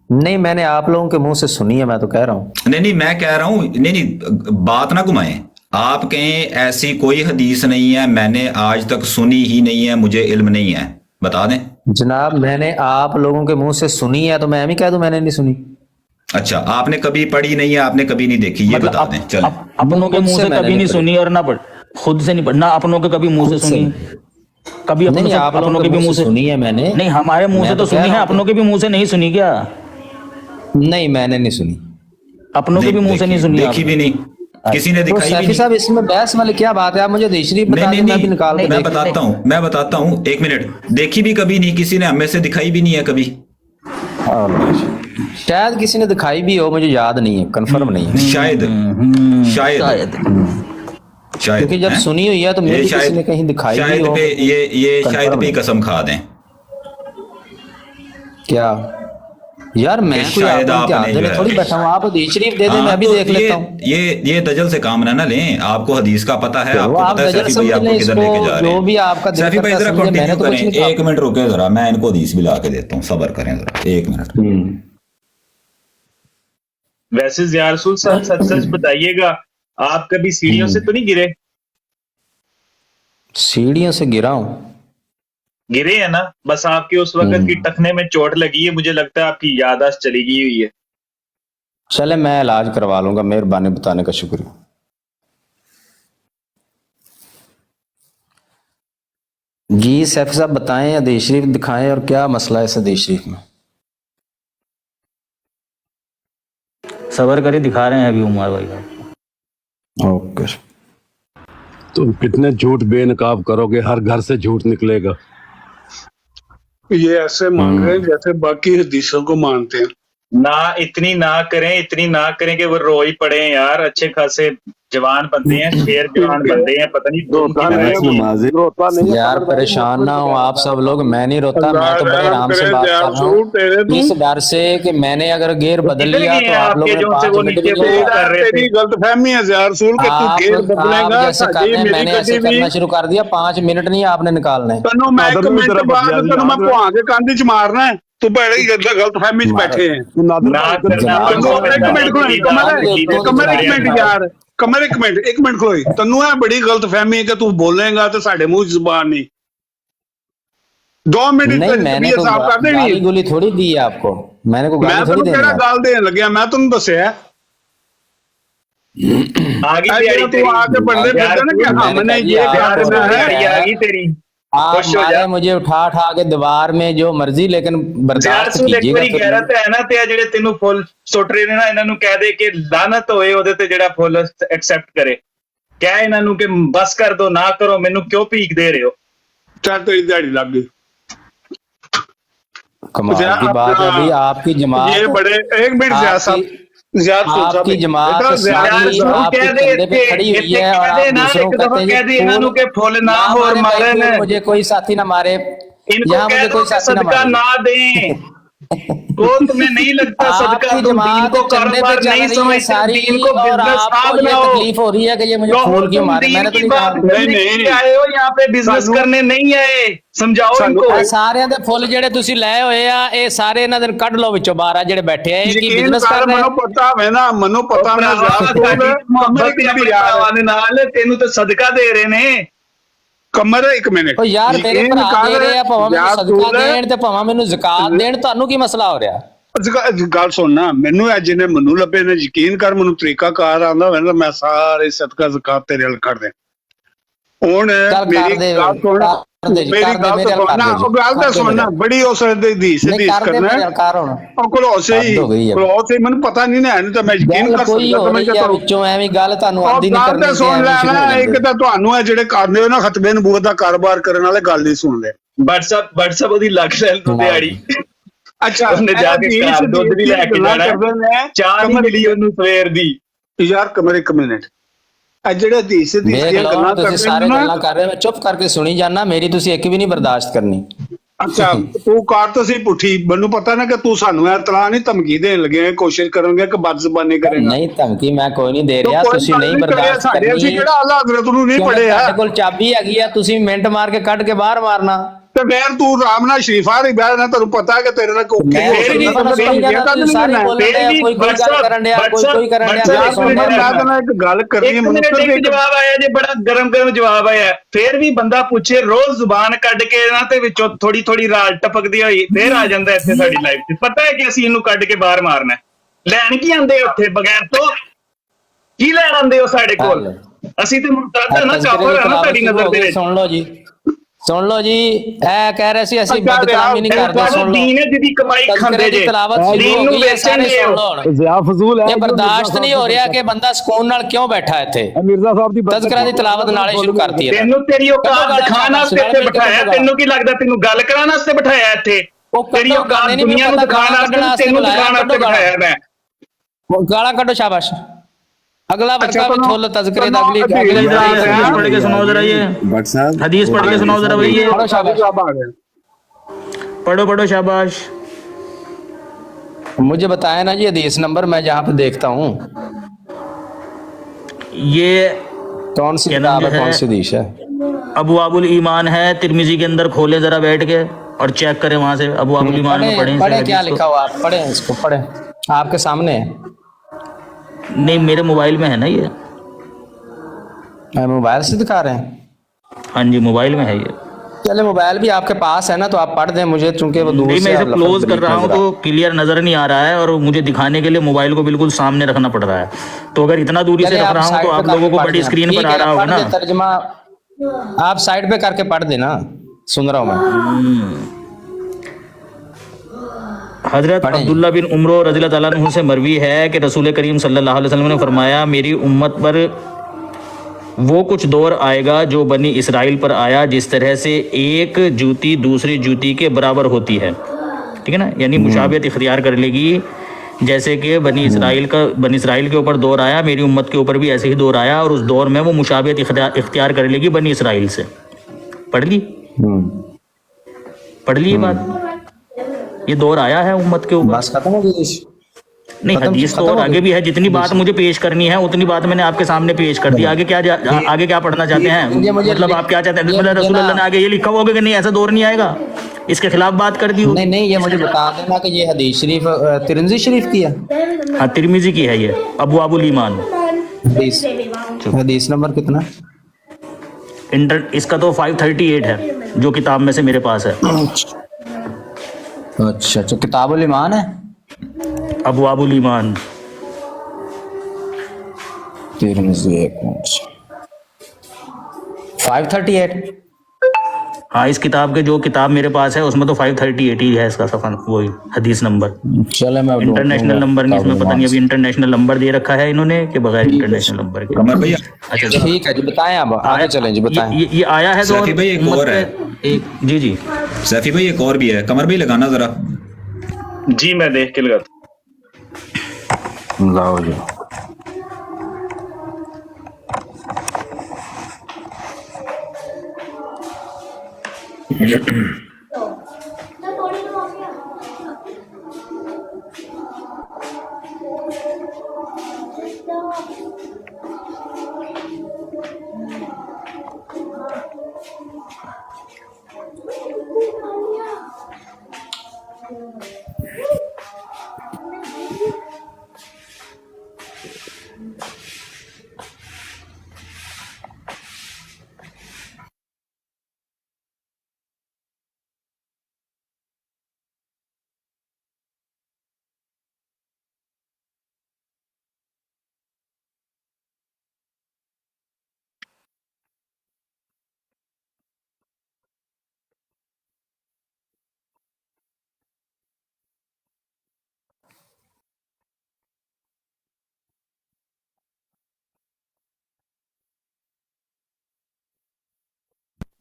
नहीं, मैंने आप लोगों के मुंह से सुनी है, मैं तो कह रहा हूँ। नहीं, मैं कह रहा हूं, नहीं, बात ना घुमाएं। आप कहें ऐसी कोई हदीस नहीं है, मैंने आज तक सुनी ही नहीं है, मुझे इल्म नहीं है, बता दें। जनाब मैंने आप लोगों के मुंह से सुनी है तो मैं भी कह दूं मैंने नहीं सुनी। अच्छा, आपने कभी पढ़ी नहीं है, आपने कभी नहीं देखी, ये बता दें। चलें। अपनों के मुंह से कभी नहीं सुनी और ना पढ़, खुद से नहीं पढ़ना, अपनों के कभी मुंह से सुनी, कभी अपनों से, अपनों के भी मुंह से सुनी है मैंने। नहीं, हमारे मुंह से तो सुनी है, अपनों के भी मुंह से नहीं सुनी क्या? नहीं, मैंने नहीं सुनी, अपनों के भी मुंह से नहीं सुनी, देखी भी नहीं, किसी ने तो दिखाई भी सैफी नहीं। साहब इसमें बहस वाली क्या बात है? आप मुझे हदीस शरीफ बता दें, मैं भी निकाल के मैं देख बताता हूँ, एक मिनट। देखी भी कभी नहीं, किसी ने हमें से दिखाई भी नहीं है कभी। शायद किसी ने दिखाई भी हो, मुझे याद नहीं है, कंफर्म नहीं है। शायद क्योंकि जब सुनी हुई है तो मुझे किसी ने कहीं दिखाई भी शायद हो। पे ये शायद पे कसम खा दें। क्या यार, मैं कोई शायद आपको आपने ध्यान जो देने है- थोड़ी बैठा हूँ। आप हदीस शरीफ दे दें, मैं भी तो देख लेता हूँ। ये दजल से काम ना लें, आपको हदीस का पता है, आपको आप पता है दजल सैफी भाई समझ आपको लें किधर इसको, लेके जा रहे जो हैं। भी आपका दिल सैफी भाई करता जरा समझे, मैंने कंटिन्यू तो कुछ करें, नहीं कहा। एक मिनट रुके जरा, मैं इनको हदीस भी ला के देता हूँ, सब्र करें जरा, एक मिनट। वैसे जिया रसूल साहब, सच सच बताइएगा, आप कभी सीढ़ियों से तो नहीं गिरे? सीढ़ियों से गिरा हूँ, गिरे हैं ना, बस आपके उस वक्त की टखने में चोट लगी है, मुझे लगता है आपकी याददाश्त चली गई हुई है। चले मैं इलाज करवा लूंगा, मेहरबानी बताने का शुक्रिया। जी सैफी साहब बताएं, हदीस शरीफ दिखाएं, और क्या मसला है इस हदीस शरीफ में? सबर करे, दिखा रहे हैं अभी उमर भाई का। ओके। तुम कितने झूठ बेनकाब करोगे, हर घर से झूठ निकलेगा। ये ऐसे मान रहे हैं जैसे बाकी हदीसों को मानते हैं। ना इतनी ना करें कि वो रो ही पड़े हैं यार, अच्छे खासे जवान बंदे हैं, शेर जवान बंदे हैं, पता नहीं यार परेशान ना हो आप सब लोग, मैं नहीं रोता, मैं तो बड़े आराम से बात कर रहा हूँ, इस डर से कि मैंने अगर गेयर बदल लिया तो आप लोगों ने 5 मिनट भी तेरी गलतफहमी है यार रसूल के तू गेर बदलेगा। जैसे कर रहे हैं, मैंने ऐसे करना शुरू कर दिया, 5 मिनट नहीं आपने निकालना है। तनु मैं एक मिनट बाद तनु मैं पुआ के कांधी च मारना है, तू बड़ी गलतफहमी च बैठे हैं। एक मिनट खोई, तनु है बड़ी गलतफहमी है कि तू बोलेगा तो साढ़े मुंह जुबान नहीं। 2 मिनट नहीं, मैंने तो साफ कर देनी गाली गोली थोड़ी दी है आपको, मैंने को मैं गाली थोड़ी तेरा देनी गाल देने लगे, मैं तुम दसिया आगे तू आके बंदे फिरते ना कि हमने ये करना है। आगे तेरी आप खुश हो मारे जा। मुझे उठा के दीवार में जो मर्जी, लेकिन बर्दाश्त ਇੱਕ ਵਾਰੀ कीजिएगा। ਗੈਰਤ ਹੈ ਨਾ, ਤੇ ਆ ਜਿਹੜੇ ਤੈਨੂੰ ਫੁੱਲ ਸੁੱਟ ਰਹੇ ਨੇ ਨਾ, ਇਹਨਾਂ ਨੂੰ ਕਹਿ ਦੇ ਕਿ ਲਾਨਤ ਹੋਏ ਉਹਦੇ ਤੇ ਜਿਹੜਾ ਫੁੱਲ ਐਕਸੈਪਟ ਕਰੇ, ਕਹਿ ਇਹਨਾਂ ਨੂੰ ਕਿ ਬਸ ਕਰ ਦੋ, ਨਾ ਕਰੋ, ਮੈਨੂੰ ਕਿਉਂ ਭੀਖ ਦੇ ਰਹੇ ਹੋ? ਚੱਲ ਤੇਰੀ ਦਿਹਾੜੀ ਲੱਗ गई। कमाल की बात है भाई, आपकी जमात, ये बड़े, एक मिनट ज़िया साहब, ज़िया आपकी जमात बेटा, सारी आपके कंधे पे खड़ी हुई है और आप दूसरों को कहते हैं के फुल ना हो मारे मारे भाई, ने, मुझे कोई साथी ना मारे, इनको यहाँ कह मुझे दो कोई कि साथी ना सदका मारे। ना दें। तो तुम्हें नहीं लगता सदका, आपकी तुम दीन जमात को कंधे पे कारोबार चल नहीं रही है समझते, सारी, दीन को और बिजनेस आपको ना ये बनाओ। तकलीफ हो रही है कि ये मुझे तो फूल क्यों तुम मारे, दीन मैंने तो की नहीं बात कहा। करने के लिए आए हो, यहाँ पे बिजनेस करने नहीं आए, समझाओ इनको। ਇਹ ਸਾਰਿਆਂ ਦੇ ਫੁੱਲ ਜਿਹੜੇ ਤੁਸੀਂ ਲਏ ਹੋਏ ਆ, ਇਹ ਸਾਰੇ ਇਹਨਾਂ ਦੇ ਕੱਢ ਲਓ ਵਿੱਚੋਂ ਬਾਹਰ ਆ ਜਿਹੜੇ ਬੈਠੇ ਆ, ਇਹ ਕੀ ਯਕੀਨ ਬਿਜ਼ਨਸ ਕਰ, ਕਰ ਰਹੇ ਆ? ਮੈਨੂੰ ਪਤਾ ਹੋਵੇ ਨਾ, ਮੈਨੂੰ ਪਤਾ ਨਾ ਮੁਹੱਬਤ ਦੇ ਆਪਣੇ ਭਰਾਵਾਂ ਦੇ ਨਾਲ ਤੈਨੂੰ ਤਾਂ ਸਦਕਾ ਦੇ ਰਹੇ ਨੇ। ਕਮਰ, ਇੱਕ ਮਿੰਟ ਉਹ ਯਾਰ ਮੇਰੇ ਯਕੀਨ ਭਰਾ ਕਰ, ਦੇ ਰਹੇ ਆ, ਭਾਵੇਂ ਮੈਨੂੰ ਯਾਰ ਸਦਕਾ ਤੂੰ ਦੇਣ ਤੇ ਭਾਵੇਂ ਮੈਨੂੰ ਜ਼ਕਾਤ ਦੇਣ, ਤੁਹਾਨੂੰ ਕੀ ਮਸਲਾ ਹੋ ਰਿਹਾ? ਗੱਲ ਸੁਣਨਾ, ਮੈਨੂੰ ਅੱਜ ਨੇ ਮੈਨੂੰ ਲੱਭੇ ਨੇ, ਯਕੀਨ ਕਰ, ਮੈਨੂੰ ਤਰੀਕਾ ਕਾਰ ਆਉਂਦਾ ਹੋਵੇ ਨਾ, ਮੈਂ ਸਾਰੇ ਸਦਕਾ ਜ਼ਕਾਤ ਤੇਰੇ ਨਾਲ ਕਰ ਦੇ। ਹੁਣ ਚੱਲ ਮੇਰੀ ਕਰ ਦੇ, ਗੱਲ ਸੁਣ, ਕਰ ਦੇ ਜੀ, ਮੇਰੀ ਕਰ ਦੇ, ਗੱਲ ਮੇਰੇ ਨਾਲ ਕਰ ਸੁਣਨਾ, ਦੇ ਜੀ, ਉਹ ਗੱਲ ਤਾਂ ਕਰ ਦੇ ਸੁਣਨਾ, ਮੇਰੇ। ਬੜੀ ਉਸ ਦੀ ਦੀਸ ਨਹੀਂ ਕਰ ਦੇ ਕਰਨਾ ਮੇਰੇ ਨਾਲ, ਕਰ ਹੁਣ। ਉਹ ਕਲੋਸ ਹੀ ਹੱਦ ਹੋ ਗਈ ਹੈ। ਕਲੋਸ ਹੀ, ਮੈਨੂੰ ਪਤਾ ਨਹੀਂ ਨਾ, ਇਹਨੂੰ ਤਾਂ ਮੈਂ ਯਕੀਨ ਗੱਲ ਕਰ ਕੋਈ ਸਕਦਾ, ਹੋ ਤਾਂ ਮੈਂ ਰਹੀ ਆ ਵਿੱਚੋਂ, ਐਵੇਂ ਗੱਲ ਤੁਹਾਨੂੰ ਆਂਦੀ ਨਹੀਂ ਕਰਨੀ, ਤਾਂ ਸੁਣ ਲੈ ਨਾ, ਇੱਕ ਤਾਂ ਤੁਹਾਨੂੰ ਹੈ ਜਿਹੜੇ ਕਰਦੇ ਹੋ ਨਾ ਖਤਬੇ ਨਬੂਵਤ ਦਾ ਕਾਰੋਬਾਰ ਕਰਨ ਵਾਲੇ, ਗੱਲ ਨਹੀਂ ਸੁਣਦੇ। WhatsApp ਉਹਦੀ ਲੱਗ ਲੈ ਦਿਹਾੜੀ। ਅੱਛਾ, ਉਹਨੇ ਜਾ ਕੇ ਘਰ ਦੁੱਧ ਵੀ ਲੈ ਕੇ ਜਾਣਾ, ਚਾਹ ਨਹੀਂ ਮਿਲੀ ਉਹਨੂੰ ਸਵੇਰ ਦੀ। ਯਾਰ ਕਮਰ, ਇੱਕ ਮਿੰਟ, ਇਹ ਜਿਹੜੇ ਹਦੀਸ ਦੀ ਦੇਖ ਲਓ ਗੱਲਾਂ ਤੁਸੀਂ ਸਾਰੇ ਕਰਦੇ ਗੱਲਾਂ ਕਰ ਰਹੇ ਹੋ, ਮੈਂ ਚੁੱਪ ਕਰਕੇ ਸੁਣੀ ਜਾਣਾ, ਮੇਰੀ ਤੁਸੀਂ ਇੱਕ ਵੀ ਨਹੀਂ ਬਰਦਾਸ਼ਤ ਕਰਨੀ। ਅੱਛਾ, ਤੂੰ ਕਾਰ ਤਾਂ ਸੀ ਪੁੱਠੀ, ਮੈਨੂੰ ਪਤਾ ਨਾ ਕਿ ਤੂੰ ਸਾਨੂੰ ਇਹ ਤਲਾ ਨਹੀਂ ਧਮਕੀ ਦੇਣ ਲੱਗੇ, ਕੋਸ਼ਿਸ਼ ਕਰੋਗੇ ਕਿ ਬਦਜ਼ਬਾਨੀ ਕਰੇਗਾ। ਨਹੀਂ ਧਮਕੀ ਮੈਂ ਕੋਈ ਨਹੀਂ ਦੇ ਰਿਹਾ, ਤੁਸੀਂ ਨਹੀਂ ਬਰਦਾਸ਼ਤ ਸਾਡੇ ਅਸੀਂ ਕਰਨੀ। ਕਿਹੜਾ ਅੱਲਾਹ ਹਜ਼ਰਤ ਨੂੰ ਨਹੀਂ ਪੜਿਆ, ਤੁਹਾਡੇ ਕੋਲ ਚਾਬੀ ਹੈਗੀ ਆ, ਤੁਸੀਂ ਮਿੰਟ ਮਾਰ ਕੇ ਕੱਢ ਕੇ ਬਾਹਰ ਮਾਰਨਾ। ਤੇ ਫੇਰ ਤੂੰ ਰਾਮ ਨਾਲ ਸ਼ਰੀਫਾ ਹੀ ਬਹਿਣਾ, ਤੈਨੂੰ ਪਤਾ ਕਿ ਤੇਰੇ ਨਾਲ ਕੋਈ ਮੈਂ ਸਾਰੀ ਬੋਲ ਰਿਹਾ, ਕੋਈ ਕੋਈ ਗੱਲ ਕਰਨ ਡਿਆ, ਕੋਈ ਕਰਨ ਡਿਆ। ਮੈਂ ਇੱਕ ਗੱਲ ਕਰਨੀ ਹੈ, ਇੱਕ ਜਵਾਬ ਆਇਆ ਜੇ, ਬੜਾ ਗਰਮ ਜਵਾਬ ਆਇਆ। ਫੇਰ ਵੀ ਬੰਦਾ ਪੁੱਛੇ, ਰੋਜ਼ ਜ਼ੁਬਾਨ ਕੱਢ ਕੇ ਨਾ ਤੇ ਵਿੱਚੋਂ ਥੋੜੀ ਥੋੜੀ ਰਾਲ ਟਪਕਦੀ ਹੋਈ ਫੇਰ ਆ ਜਾਂਦਾ ਇੱਥੇ ਸਾਡੀ ਲਾਈਫ 'ਚ। ਪਤਾ ਹੈ ਕਿ ਅਸੀਂ ਇਹਨੂੰ ਕੱਢ ਕੇ ਬਾਹਰ ਮਾਰਨਾ। ਲੈਣ ਕੀ ਆਂਦੇ ਉੱਥੇ ਬਗੈਰ ਤੋਂ? ਕੀ ਲੈਣ ਆਂਦੇ ਹੋ ਸਾਡੇ ਕੋਲ? ਅਸੀਂ ਤੇ ਮੁਰਤਦ ਆ ਨਾ, ਕਾਫਰ ਆ ਨਾ ਤੁਹਾਡੀ ਨਜ਼ਰ ਦੇ ਵਿੱਚ। ਸੁਣ ਲਓ ਜੀ, ਇਹ ਕਹਿ ਰਹੇ ਸੀ ਅਸੀਂ ਬਦਕਾਮੀ ਨਹੀਂ ਕਰਦੇ। ਸੁਣ ਲਓ, ਦੀਨ ਹੈ ਜਿਹਦੀ ਕਮਾਈ ਖਾਂਦੇ ਜੇ, ਦੀਨ ਨੂੰ ਵੇਚਣਗੇ ਉਹ। ਜ਼ਿਆ ਫਜ਼ੂਲ ਹੈ, ਇਹ ਬਰਦਾਸ਼ਤ ਨਹੀਂ ਹੋ ਰਿਹਾ ਕਿ ਬੰਦਾ ਸਕੂਨ ਨਾਲ ਕਿਉਂ ਬੈਠਾ ਇੱਥੇ। ਮਿਰਜ਼ਾ ਸਾਹਿਬ ਦੀ ਤਜ਼ਕਰਾ ਦੀ ਤਲਾਵਤ ਨਾਲੇ ਸ਼ੁਰੂ ਕਰਤੀ ਹੈ। ਤੈਨੂੰ ਤੇਰੀ ਔਕਾਤ ਦਿਖਾਉਣ ਵਾਸਤੇ ਇੱਥੇ ਬਿਠਾਇਆ, ਤੈਨੂੰ ਕੀ ਲੱਗਦਾ ਤੈਨੂੰ ਗੱਲ ਕਰਾਉਣ ਵਾਸਤੇ ਬਿਠਾਇਆ ਇੱਥੇ? ਤੇਰੀ ਔਕਾਤ ਦੁਨੀਆ ਨੂੰ ਦਿਖਾਉਣ ਵਾਸਤੇ, ਤੈਨੂੰ ਦਿਖਾਉਣ ਵਾਸਤੇ ਬਿਠਾਇਆ ਮੈਂ। ਗਾਲਾਂ ਕੱਢੋ, ਸ਼ਾਬਾਸ਼। अगला बच्चा भी खोलो तज़किरे दा, अगली हदीस पढ़ के सुनाओ जरा, ये भट्ट साहब हदीस पढ़ के सुनाओ जरा भाई, ये पढ़ो शाबाश, पढ़ो शाबाश। मुझे बताया ना जी हदीस नंबर, मैं जहाँ पे देखता हूँ ये कौन सी किताब है, कौन सी हदीस है। अबवाबुल ईमान है, तिरमिजी के अंदर खोले जरा बैठ के और चेक करें वहां से अबवाबुल ईमान में पढ़ें। पढ़े क्या लिखा हुआ, आप पढ़े इसको, पढ़े आपके सामने है। नहीं, मेरे मोबाइल में है ना ये। मोबाइल से दिखा रहे हैं? हाँ जी, मोबाइल में है ये। चले, मोबाइल भी आपके पास है ना, तो आप पढ़ दें मुझे, चूंकि वो दूर नहीं, से मैं इसे लफ्ज़ क्लोज कर ब्रीफ रहा हूँ नजर तो क्लियर नजर नहीं आ रहा है, और मुझे दिखाने के लिए मोबाइल को बिल्कुल सामने रखना पड़ रहा है। तो अगर इतना दूरी से रख रहा हूँ तो आप लोगों को बड़ी स्क्रीन पर आ रहा होगा ना। तर्जमा आप साइड पे करके पढ़ देना, सुन रहा हूँ मैं। हजरत अब्दुल्ला बिन उमरो रज़ियल्लाहु ताला अन्हु से मरवी है कि रसूल करीम सल्लल्लाहु अलैहि वसल्लम ने फरमाया, मेरी उम्मत पर वो कुछ दौर आएगा जो बनी इसराइल पर आया, जिस तरह से एक जूती दूसरी जूती के बराबर होती है। ठीक है ना, यानी मुशाबियत इख्तियार कर लेगी, जैसे कि बनी इसराइल के ऊपर दौर आया, मेरी उम्मत के ऊपर भी ऐसे ही दौर आया, और उस दौर में वो मुशाबियत इख्तियार कर लेगी बनी इसराइल से। पढ़ ली ये बात, ये दौर आया है उम्मत के ऊपर। बस खत्म हो गई। नहीं, हदीस तो और आगे भी है, जितनी बात मुझे पेश करनी है उतनी बात मैंने आपके सामने पेश कर दी। आगे क्या पढ़ना चाहते हैं, मतलब आप क्या चाहते हैं? रसूल अल्लाह ने आगे ये लिखा होगा कि नहीं ऐसा दौर नहीं आएगा, इसके खिलाफ बात कर दी हो? नहीं, ये मुझे बता देना कि ये हदीस शरीफ तिरमिज़ी शरीफ की है। हाँ, तिरमिज़ी की है ये, अबवाबुल ईमान। हदीस नंबर कितना? इसका तो 538 है, जो किताब में से मेरे पास है। अच्छा, किताबुल ईमान है, अबवाबुल ईमान। तिरमिज़ी 538। ہاں اس کتاب کے جو کتاب میرے پاس ہے اس میں تو 538 ہے اس کا صفحہ، وہی حدیث نمبر. چلے میں انٹرنیشنل نمبر نہیں اس میں، پتہ نہیں ابھی انٹرنیشنل نمبر دے رکھا ہے انہوں نے کہ بغیر انٹرنیشنل نمبر کے. قمر بھائی اچھا ٹھیک ہے جی، بتائیں اب آگے چلیں جی، بتائیں. یہ آیا ہے تو سیفی بھائی ایک اور ہے. جی جی سیفی بھائی ایک اور بھی ہے، قمر بھائی لگانا ذرا. جی میں دیکھ کے لگاتا لاؤ جی.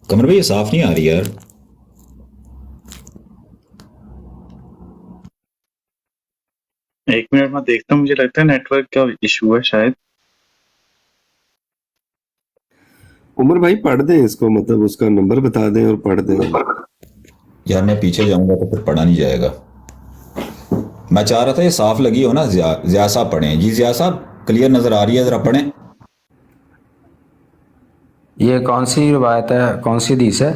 قمر بھائی یہ صاف نہیں آ رہی یار. ایک منٹ میں دیکھتا ہوں، مجھے لگتا ہے نیٹ ورک کا ایشو ہے شاید. عمر بھائی پڑھ دیں اس کو، مطلب اس کا نمبر بتا دیں اور پڑھ دیں. یار میں پیچھے جاؤں گا تو پھر پڑھا نہیں جائے گا. میں چاہ رہا تھا یہ صاف لگی ہو نا. ضیاء صاحب پڑھیں. جی ضیاء صاحب کلیئر نظر آ رہی ہے، ذرا پڑھیں. یہ کون سی روایت ہے، کون سی حدیث ہے؟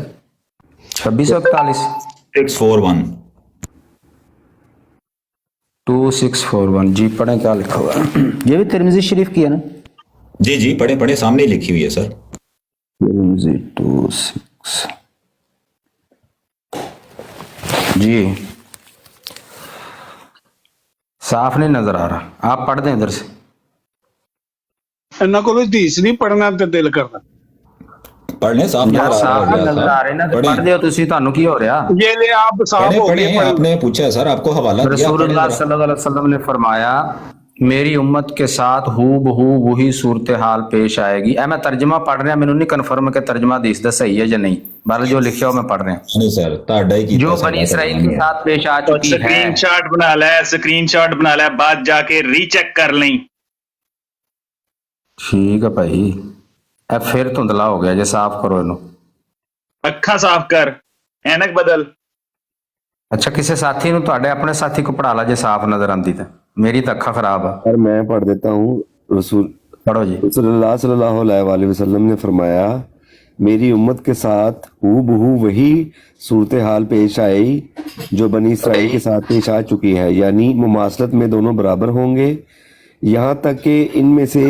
2641 641 2641 جی پڑھیں، کیا لکھا ہوا ہے؟ یہ بھی ترمذی شریف کی ہے نا؟ جی جی پڑھیں پڑھیں، سامنے ہی لکھی ہوئی ہے سر. ترمذی 26 جی صاف نہیں نظر آ رہا، آپ پڑھ دیں ادھر سے. انہاں کو حدیث نہیں پڑھنا تے دل کرتا. پڑھ لیں، صاف یار صاف نہیں نظر آ رہے نا، تو پڑھ دیو تسی، تانوں کی ہو رہا؟ یہ لے آپ صاف ہو گئے. پڑھیں. آپ نے پوچھا ہے سر، آپ کو حوالہ دیا. رسول اللہ صلی اللہ علیہ وسلم نے فرمایا میری امت کے ساتھ ہو بہو وہی صورتحال پیش آئے گی. اے میں ترجمہ پڑھ رہا، میں نے نہیں کنفرم کہ ترجمہ حدیث دا صحیح ہے یا نہیں، بہرحال جو لکھا ہو میں پڑھ رہا ہوں. نہیں سر تہاڈا ہی کیتا جو سر، بنی اسرائیل کے ساتھ پیش آ چکی ہے. اسکرین شاٹ بنا لے، اسکرین شاٹ بنا لے، بعد جا کے ری چیک کر لیں. ٹھیک ہے بھائی، اے پھر دھندلا ہو گیا جی، صاف کرو انہوں. اکھاں صاف کر، اینک بدل. اچھا کسی ساتھی نو، تہاڈے اپنے ساتھی کو پڑھا لا جے صاف نظر آندی تے. میری تو اکھاں خراب ہے. اور میں پڑھ دیتا ہوں. پڑھو جی. رسول اللہ صلی اللہ علیہ وآلہ وسلم نے فرمایا میری امت کے ساتھ ہو بہو وہی صورتحال پیش آئی جو بنی اسرائیل کے ساتھ پیش آ چکی ہے، یعنی مماثلت میں دونوں برابر ہوں گے، یہاں تک کہ ان میں سے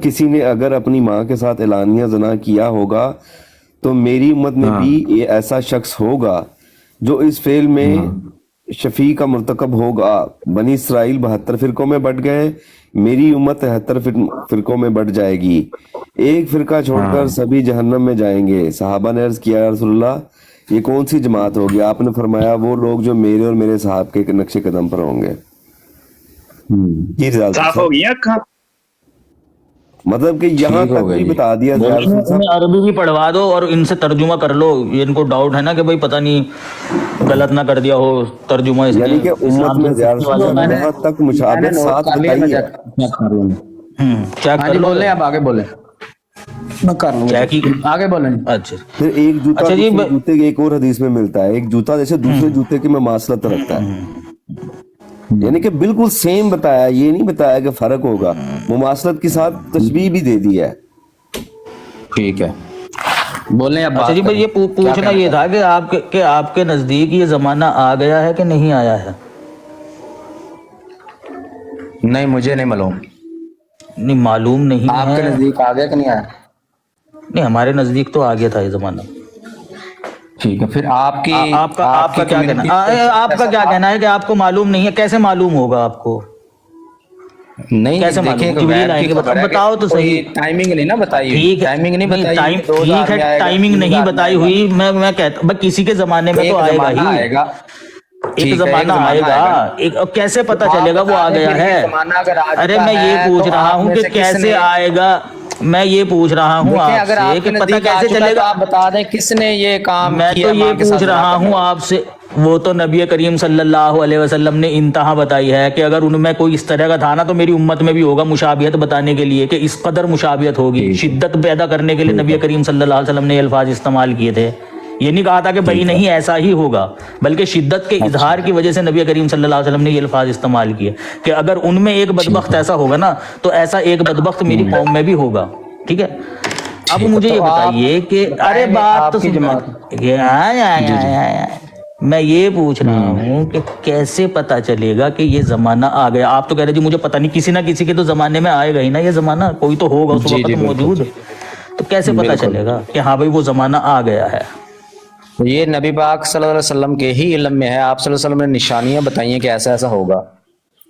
کسی نے اگر اپنی ماں کے ساتھ اعلانیہ زنا کیا ہوگا تو میری امت میں بھی ایسا شخص ہوگا جو اس فعل میں شفیع کا مرتکب ہوگا. بنی اسرائیل 72 فرقوں میں بٹ گئے، میری امت 73 فرقوں میں بٹ جائے گی، ایک فرقہ چھوڑ کر سبھی جہنم میں جائیں گے. صحابہ نے عرض کیا یا رسول اللہ یہ کون سی جماعت ہوگی؟ آپ نے فرمایا وہ لوگ جو میرے اور میرے صحاب کے نقش قدم پر ہوں گے. یہ صاف ہو گئی اکھاں. مطلب کہ یہاں تک بھی بتا دیا. عربی بھی پڑھوا دو اور ان سے ترجمہ کر لو. یہ ان کو ڈاؤٹ ہے نا کہ بھائی پتہ نہیں غلط نہ کر دیا ہو ترجمہ. یعنی کہ امت میں یہاں تک مشابہت ساتھ بتائی ہے. چیک کر لو. بولیں اب آگے بولیں، میں کر لوں آگے بولیں. اچھا پھر ایک جوتا جوتے کے ایک اور حدیث میں ملتا ہے، ایک جوتا جیسے دوسرے جوتے کی مماثلت رکھتا ہے، یعنی کہ بالکل سیم بتایا، یہ نہیں بتایا کہ فرق ہوگا، مماثلت کے ساتھ تشبیہ بھی دے دی ہے. ٹھیک ہے بولیں اب. اچھا جی بھائی، یہ پوچھنا یہ تھا کہ آپ کے نزدیک یہ زمانہ آ گیا ہے کہ نہیں آیا ہے؟ نہیں مجھے نہیں معلوم. نہیں معلوم نہیں. آپ کے نزدیک آ گیا کہ نہیں آیا؟ نہیں ہمارے نزدیک تو آ گیا تھا یہ زمانہ. ٹھیک ہے پھر آپ کا کیا کہنا ہے کہ آپ کو معلوم نہیں ہے؟ کیسے معلوم ہوگا آپ کو؟ نہیں کیسے معلوم جبریل آئیں گے؟ بتاؤ تو صحیح. ٹائمنگ نہیں نا بتائی، ٹھیک ہے، ٹائمنگ نہیں بتائی، ٹھیک ہے، ٹائمنگ نہیں بتائی ہوئی. میں کہتا ہوں کسی کے زمانے میں تو آئے گا ہی، ایک زمانہ آئے گا. کیسے پتا چلے گا وہ آ گیا ہے؟ ارے میں یہ پوچھ رہا ہوں کہ کیسے آئے گا، میں یہ پوچھ رہا ہوں آپ سے کہ پتہ کیسے چلے گا. آپ بتا دیں کس نے یہ کام میں تو یہ پوچھ رہا ہوں آپ سے. وہ تو نبی کریم صلی اللہ علیہ وسلم نے انتہا بتائی ہے کہ اگر ان میں کوئی اس طرح کا تھا نا تو میری امت میں بھی ہوگا، مشابہت بتانے کے لیے کہ اس قدر مشابہت ہوگی. شدت پیدا کرنے کے لیے نبی کریم صلی اللہ علیہ وسلم نے یہ الفاظ استعمال کیے تھے. یہ نہیں کہا تھا کہ بھائی نہیں ایسا ہی ہوگا، بلکہ شدت کے اظہار کی وجہ سے نبی کریم صلی اللہ علیہ وسلم نے یہ الفاظ استعمال کیے کہ اگر ان میں ایک بدبخت ایسا ہوگا نا تو ایسا ایک بدبخت میری قوم میں بھی ہوگا. ٹھیک ہے، اب مجھے یہ بتائیے کہ ارے بات تو میں یہ پوچھ رہا ہوں کہ کیسے پتا چلے گا کہ یہ زمانہ آ گیا؟ آپ تو کہہ رہے جی مجھے پتہ نہیں، کسی نہ کسی کے تو زمانے میں آئے گا ہی نا یہ زمانہ، کوئی تو ہوگا اس وقت موجود. تو کیسے پتا چلے گا کہ ہاں بھائی وہ زمانہ آ گیا ہے؟ یہ نبی پاک صلی اللہ علیہ وسلم کے ہی علم میں ہے. آپ صلی اللہ علیہ وسلم نے نشانیاں بتائی ہیں کہ ایسا ایسا ہوگا،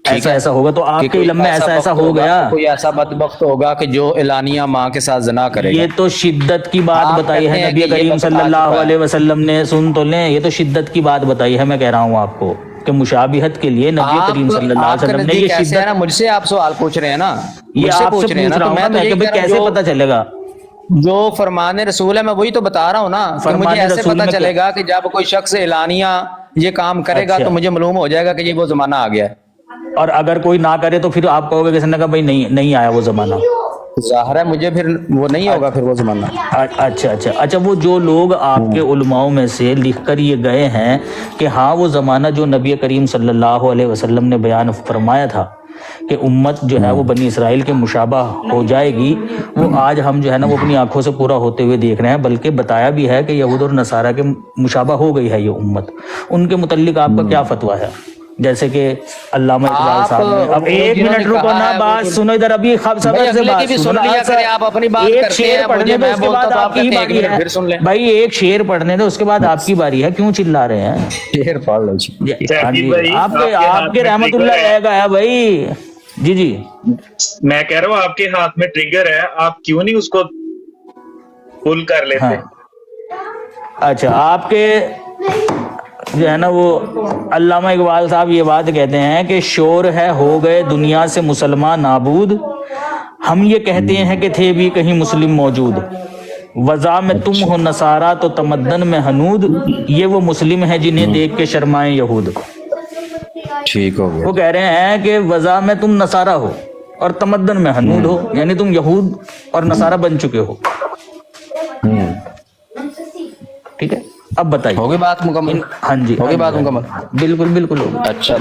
ایسا ایسا ہوگا. تو آپ کے علم میں ایسا ایسا ہو گیا؟ کوئی ایسا بدبخت ہوگا کہ جو اعلانیہ ماں کے ساتھ زنا کرے گا. یہ تو شدت کی بات بتائی ہے نبی کریم صلی اللہ علیہ وسلم نے. سن تو لیں، یہ تو شدت کی بات بتائی ہے. میں کہہ رہا ہوں آپ کو کہ مشابہت کے لیے نبی کریم صلی اللہ علیہ وسلم نے یہ شدت. مجھ سے آپ سوال پوچھ رہے ہیں نا، یہ آپ سے پوچھ رہا ہوں میں کہ کیسے پتا چلے گا؟ جو فرمان رسول ہے میں وہی تو بتا رہا ہوں نا، کہ مجھے ایسے پتا چلے گا کہ جب کوئی شخص اعلانیہ یہ کام کرے گا تو مجھے معلوم ہو جائے گا کہ یہ وہ زمانہ آ گیا ہے. اور اگر کوئی نہ کرے تو پھر آپ کہو گے کسی نے کہا بھائی نہیں آیا وہ زمانہ. ظاہر ہے مجھے پھر وہ نہیں ہوگا پھر وہ زمانہ. اچھا وہ جو لوگ آپ کے علماؤں میں سے لکھ کر یہ گئے ہیں کہ ہاں وہ زمانہ جو نبی کریم صلی اللہ علیہ وسلم نے بیان فرمایا تھا کہ امت جو ہے وہ بنی اسرائیل کے مشابہ ہو جائے گی، وہ آج ہم جو ہے نا وہ اپنی آنکھوں سے پورا ہوتے ہوئے دیکھ رہے ہیں. بلکہ بتایا بھی ہے کہ یہود اور نصارہ کے مشابہ ہو گئی ہے یہ امت. ان کے متعلق آپ کا کیا فتویٰ ہے؟ جیسے کہ علامہ اقبال صاحب نے. اب ایک منٹ رکو نا، بات سنو ادھر، ابھی صبر سے بات سنو. ایک شعر پڑھنے دو اس کے بعد آپ کی باری ہے. بھائی ایک شعر پڑھنے دو اس کے بعد آپ کی باری ہے، کیوں چلا رہے ہیں؟ شعر پڑھ لو جی. آپ کے رحمت اللہ رہے گا ہے بھائی. جی میں کہہ رہا ہوں آپ کے ہاتھ میں ٹریگر ہے، آپ کیوں نہیں اس کو پل کر لیتے؟ اچھا، آپ کے جو ہے نا وہ علامہ اقبال صاحب یہ بات کہتے ہیں کہ شور ہے ہو گئے دنیا سے مسلمان نابود، ہم یہ کہتے ہیں کہ تھے بھی کہیں مسلم موجود، وضع میں تم ہو نصارہ تو تمدن میں حنود، یہ وہ مسلم ہے جنہیں دیکھ کے شرمائیں یہود. ٹھیک ہو گیا. وہ کہہ رہے ہیں کہ وضع میں تم نصارہ ہو اور تمدن میں حنود ہو، یعنی تم یہود اور نصارہ بن چکے ہو. ٹھیک ہے، اب بتائیے ہوگی بات مکمل؟ ہاں جی ہوگی بات مکمل؟ بالکل ہوگی. اچھا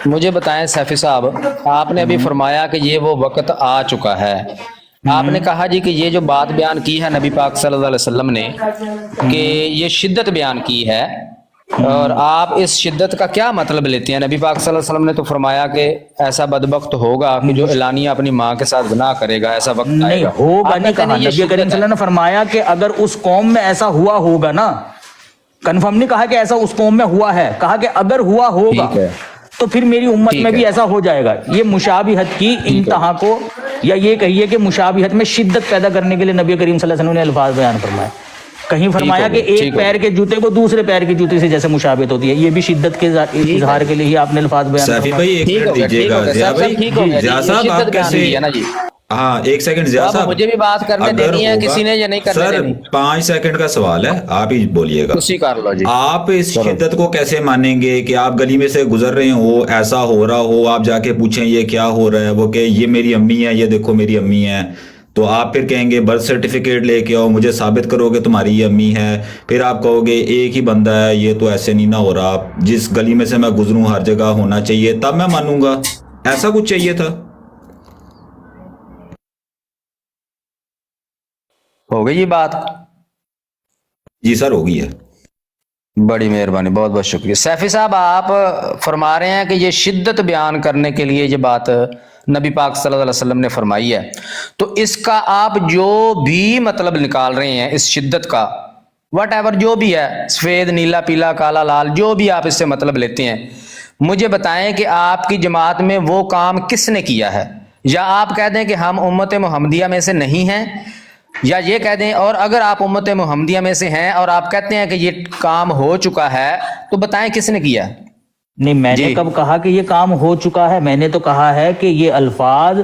مجھے بتائیں سیفی صاحب، آپ نے ابھی فرمایا کہ یہ وہ وقت آ چکا ہے. آپ نے کہا جی کہ یہ جو بات بیان کی ہے نبی پاک صلی اللہ علیہ وسلم نے کہ یہ شدت بیان کی ہے، اور آپ اس شدت کا کیا مطلب لیتے ہیں؟ نبی پاک صلی اللہ علیہ وسلم نے تو فرمایا کہ ایسا بدبخت ہوگا کہ جو اعلانیہ اپنی ماں کے ساتھ گناہ کرے گا، ایسا وقت آئے گا. ہوگا نہیں کہا. نبی کریم صلی اللہ علیہ وسلم نے فرمایا کہ اگر اس قوم میں ایسا ہوا ہوگا نا، کنفرم نہیں کہا کہ ایسا اس قوم میں ہوا ہے، کہا کہ اگر ہوا ہوگا تو پھر میری امت میں بھی ایسا ہو جائے گا. یہ مشابہت کی انتہا کو، یا یہ کہیے کہ مشابہت میں شدت پیدا کرنے کے لیے نبی کریم صلی اللہ علیہ وسلم نے الفاظ بیان فرمائے. کہیں فرمایا کہ ایک پیر کے جوتے کو دوسرے پیر کے جوتے سے جیسے مشابہت ہوتی ہے، یہ بھی شدت کے اظہار کے لیے ہی آپ نے الفاظ بیان سیفی بھائی ایک منٹ دیجیے گا. ضیاء صاحب آپ کیسے، ہاں ایک سیکنڈ ضیاء صاحب، مجھے بھی بات کرنے دینی ہے کسی نے یا نہیں کرنے دینی؟ 5 سیکنڈ کا سوال ہے، آپ ہی بولیے گا. آپ اس شدت کو کیسے مانیں گے کہ آپ گلی میں سے گزر رہے ہو، ایسا ہو رہا ہو، آپ جا کے پوچھیں یہ کیا ہو رہا ہے، وہ کہ یہ میری امی ہے، یہ دیکھو میری امی ہے، تو آپ پھر کہیں گے برتھ سرٹیفکیٹ لے کے آؤ، مجھے ثابت کرو کہ تمہاری یہ امی ہے. پھر آپ کہو گے ایک ہی بندہ ہے، یہ تو ایسے نہیں نہ ہو رہا، جس گلی میں سے میں گزروں ہر جگہ ہونا چاہیے، تب میں مانوں گا. ایسا کچھ چاہیے تھا. ہو گئی یہ بات؟ جی سر ہو گئی ہے. بڑی مہربانی، بہت بہت شکریہ. سیفی صاحب آپ فرما رہے ہیں کہ یہ شدت بیان کرنے کے لیے یہ بات نبی پاک صلی اللہ علیہ وسلم نے فرمائی ہے، تو اس کا آپ جو بھی مطلب نکال رہے ہیں اس شدت کا، واٹ ایور جو بھی ہے، سفید نیلا پیلا کالا لال، جو بھی آپ اس سے مطلب لیتے ہیں، مجھے بتائیں کہ آپ کی جماعت میں وہ کام کس نے کیا ہے، یا آپ کہہ دیں کہ ہم امت محمدیہ میں سے نہیں ہیں، یا یہ کہہ دیں، اور اگر آپ امت محمدیہ میں سے ہیں اور آپ کہتے ہیں کہ یہ کام ہو چکا ہے تو بتائیں کس نے کیا ہے؟ نہیں، میں نے کب کہا کہ یہ کام ہو چکا ہے؟ میں نے تو کہا ہے کہ یہ الفاظ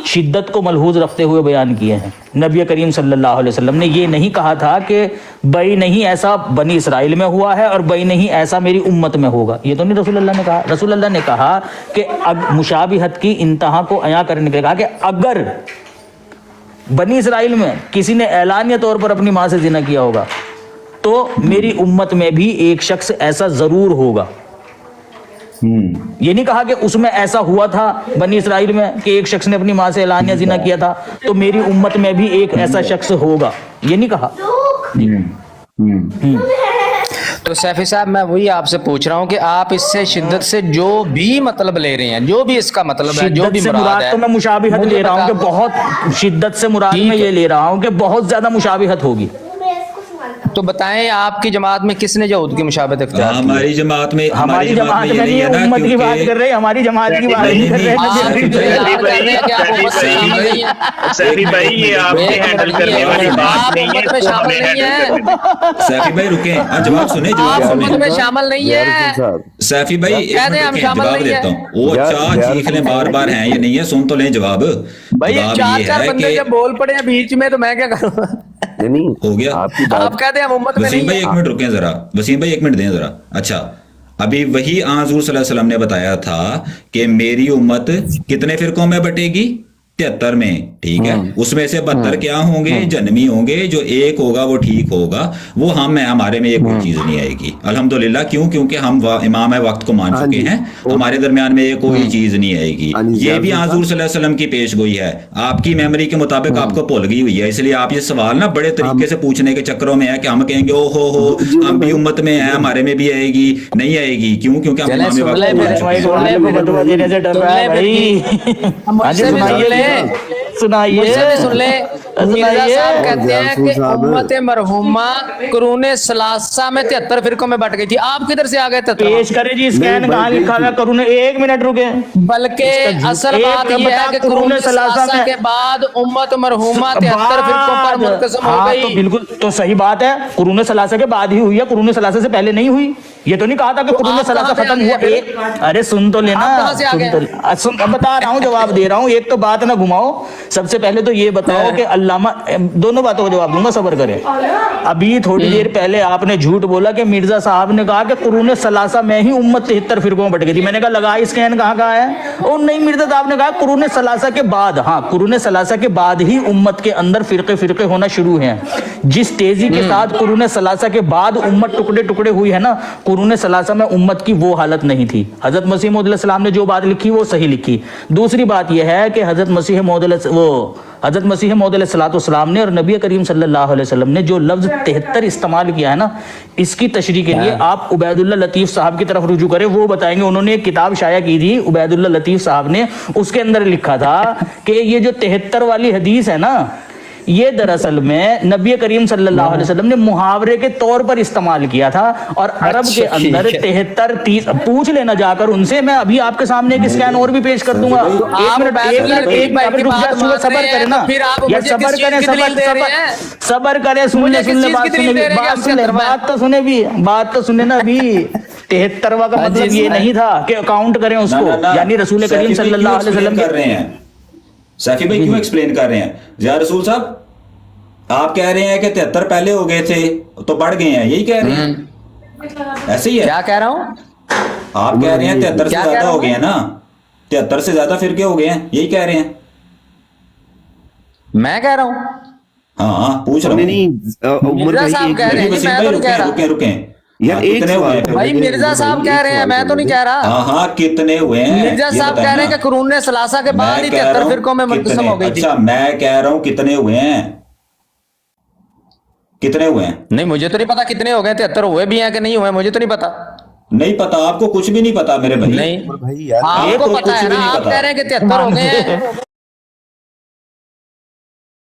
شدت کو ملحوظ رکھتے ہوئے بیان کیے ہیں۔ نبی کریم صلی اللہ علیہ وسلم نے یہ نہیں کہا تھا کہ بھائی نہیں ایسا بنی اسرائیل میں ہوا ہے اور بھائی نہیں ایسا میری امت میں ہوگا، یہ تو نہیں رسول اللہ نے کہا۔ رسول اللہ نے کہا کہ مشابہت کی انتہا کو عیاں کرنے کے لیے کہا کہ اگر بنی اسرائیل میں کسی نے اعلانیہ طور پر اپنی ماں سے زنا کیا ہوگا تو میری امت میں بھی ایک شخص ایسا ضرور ہوگا۔ یہ نہیں کہا کہ اس میں ایسا ہوا تھا بنی اسرائیل میں کہ ایک شخص نے اپنی ماں سے اعلانیہ زنا کیا تھا تو میری امت میں بھی ایک ایسا شخص ہوگا، یہ نہیں کہا۔ تو سیفی صاحب میں وہی آپ سے پوچھ رہا ہوں کہ آپ اس سے شدت سے جو بھی مطلب لے رہے ہیں، جو بھی اس کا مطلب ہے، جو بھی مراد ہے، تو میں مشابہت لے رہا ہوں کہ بہت شدت سے مراد میں یہ لے رہا ہوں کہ بہت زیادہ مشابہت ہوگی۔ تو بتائیں آپ کی جماعت میں کس نے یہود کی مشابہت اختیار کی؟ ہماری جماعت میں ہماری جماعت میں نہیں ہے، امت کی بات کر رہے ہیں، ہماری جماعت کی بات نہیں کر رہے ہیں۔ سیفی بھائی یہ آپ کے ہینڈل کرنے والی بات نہیں ہے، شامل نہیں ہے، سیفی بھائی رکیں، جواب سنیں، آپ جواب امت میں سنیں شامل نہیں ہے۔ سیفی بھائی ایک کہتے ہیں ہم منٹ رکیں، شامل جواب نہیں دیتا ہیں۔ ہوں۔ وہ چار چیخ لیں بار بار ہیں یہ نہیں ہے، سن تو لیں جواب۔ بھائی جواب چار یہ چار ہے بندے کہ جب بول پڑے ہیں بیچ میں تو میں کیا کروں؟ ہو گیا۔ آپ کہتے ہیں ہم امت میں وسیم نہیں بھائی ہیں۔ ایک منٹ رکیں ذرا، وسیم بھائی ایک منٹ دیں ذرا۔ اچھا ابھی وہی حضور صلی اللہ علیہ وسلم نے بتایا تھا کہ میری امت کتنے فرقوں میں بٹے گی؟ 73 میں، ٹھیک ہے۔ اس میں سے 72 کیا ہوں گے؟ جنمی ہوں گے، جو ایک ہوگا وہ ٹھیک ہوگا، وہ ہمارے میں یہ کوئی چیز نہیں آئے گی الحمدللہ۔ کیوں؟ کیونکہ ہم امام وقت کو مان چکے ہیں، ہمارے درمیان میں یہ کوئی چیز نہیں آئے گی۔ یہ بھی حضور صلی اللہ علیہ وسلم کی پیش گوئی ہے، آپ کی میموری کے مطابق آپ کو بھول گئی ہوئی ہے، اس لیے آپ یہ سوال نا بڑے طریقے سے پوچھنے کے چکروں میں ہے کہ ہم کہیں گے او ہو ہم بھی امت میں ہیں، ہمارے میں بھی آئے گی، نہیں آئے گی۔ کیوں؟ کیونکہ ہم امام وقت کو مان چکے ہیں۔ سنائیے سن لیں، مرزا صاحب کہتے ہیں کہ امت مرحومہ قرون ثلاثہ میں 73 فرقوں میں بٹ گئی تھی، آپ کدھر سے آ گئے 73؟ پیش کرے جی، اسکین کہاں لکھا ہے قرون؟ ایک منٹ رکے، بلکہ اصل بات یہ ہے کہ قرون ثلاثہ کے بعد امت مرحومہ 73 فرقوں پر منقسم ہو تو گئی۔ بالکل تو صحیح بات ہے، قرون ثلاثہ کے بعد ہی ہوئی ہے، قرون ثلاثہ سے پہلے نہیں ہوئی۔ یہ تو نہیں کہا تھا کہ قرون ثلاثہ ختم ہوا۔ ارے سن تو لینا، بتا رہا ہوں، جواب دے رہا ہوں، ایک تو بات نہ گھماؤ۔ سب سے پہلے تو یہ بتاؤ کہ علامہ، دونوں باتوں کا جواب دوں گا، صبر کریں۔ ابھی تھوڑی دیر پہلے آپ نے جھوٹ بولا کہ مرزا صاحب نے کہا کہ قرون ثلاثہ میں ہی امت 73 فرقوں میں بٹ گئی تھی۔ میں نے کہا لگا اسکین کہاں کہا ہے؟ اور نہیں، مرزا صاحب نے کہا قرون ثلاثہ کے بعد، ہاں قرون ثلاثہ کے بعد ہی امت کے اندر فرقے ہونا شروع ہیں۔ جس تیزی کے ساتھ قرون ثلاثہ کے بعد امت ٹکڑے ہوئی ہے نا، قرون ثلاثہ میں امت کی وہ حالت نہیں تھی۔ حضرت مسیح موعود علیہ السلام نے جو بات لکھی وہ صحیح لکھی۔ دوسری بات یہ ہے کہ حضرت مسیح موعود علیہ السلام نے اور نبی کریم صلی اللہ علیہ وسلم نے جو لفظ 73 استعمال کیا ہے نا، اس کی تشریح کے لیے آپ عبید اللہ لطیف صاحب کی طرف رجوع کریں، وہ بتائیں گے۔ انہوں نے ایک کتاب شائع کی تھی عبید اللہ لطیف صاحب نے، اس کے اندر لکھا تھا کہ یہ جو 73 والی حدیث ہے نا، یہ دراصل میں نبی کریم صلی اللہ علیہ وسلم نے محاورے کے طور پر استعمال کیا تھا، اور عرب کے اندر 73 پوچھ لینا جا کر ان سے۔ میں ابھی آپ کے سامنے ایک اسکین اور بھی پیش کر دوں گا۔ صبر کریں نا، صبر کریں، بات تو سنیں نا ابھی۔ 73واں کا مطلب یہ نہیں تھا کہ کاؤنٹ کریں اس کو، یعنی رسول کریم صلی اللہ علیہ وسلم کر رہے ہیں۔ سیفی بھائی کیوں ایکسپلین کر رہے ہیں؟ یا رسول صاحب آپ کہہ رہے ہیں کہ 73 پہلے ہو گئے تھے تو بڑھ گئے ہیں، یہی کہہ رہے ہیں؟ ایسے ہی ہے؟ کیا کہہ رہا ہوں؟ آپ کہہ رہے ہیں 73 سے زیادہ ہو گئے ہیں نا، 73 سے زیادہ فرقے ہو گئے ہیں، یہی کہہ رہے ہیں؟ میں کہہ رہا ہوں؟ ہاں پوچھ رہا ہوں۔ مرزا صاحب کہہ رہے ہیں، میں تو نہیں کہہ رہا۔ رکیں بھائی مرزا صاحب کہہ رہے ہیں، میں تو نہیں کہہ رہا۔ ہاں کتنے ہوئے ہیں؟ مرزا صاحب کہہ رہے ہیں کہ قرون ثلاثہ کے بعد ہی 73 فرقوں میں منقسم ہو گئی تھی۔ اچھا میں کہہ رہا ہوں کتنے ہوئے ہیں؟ کتنے ہوئے ہیں؟ نہیں مجھے تو نہیں پتا کتنے ہو گئے، 73 ہوئے بھی ہیں کہ نہیں ہوئے، مجھے تو نہیں پتا۔ نہیں پتا آپ کو؟ کچھ بھی نہیں پتا میرے بھائی؟ نہیں آپ کو پتا ہے نا، آپ کہہ رہے ہیں کہ 73 ہو گئے ہیں۔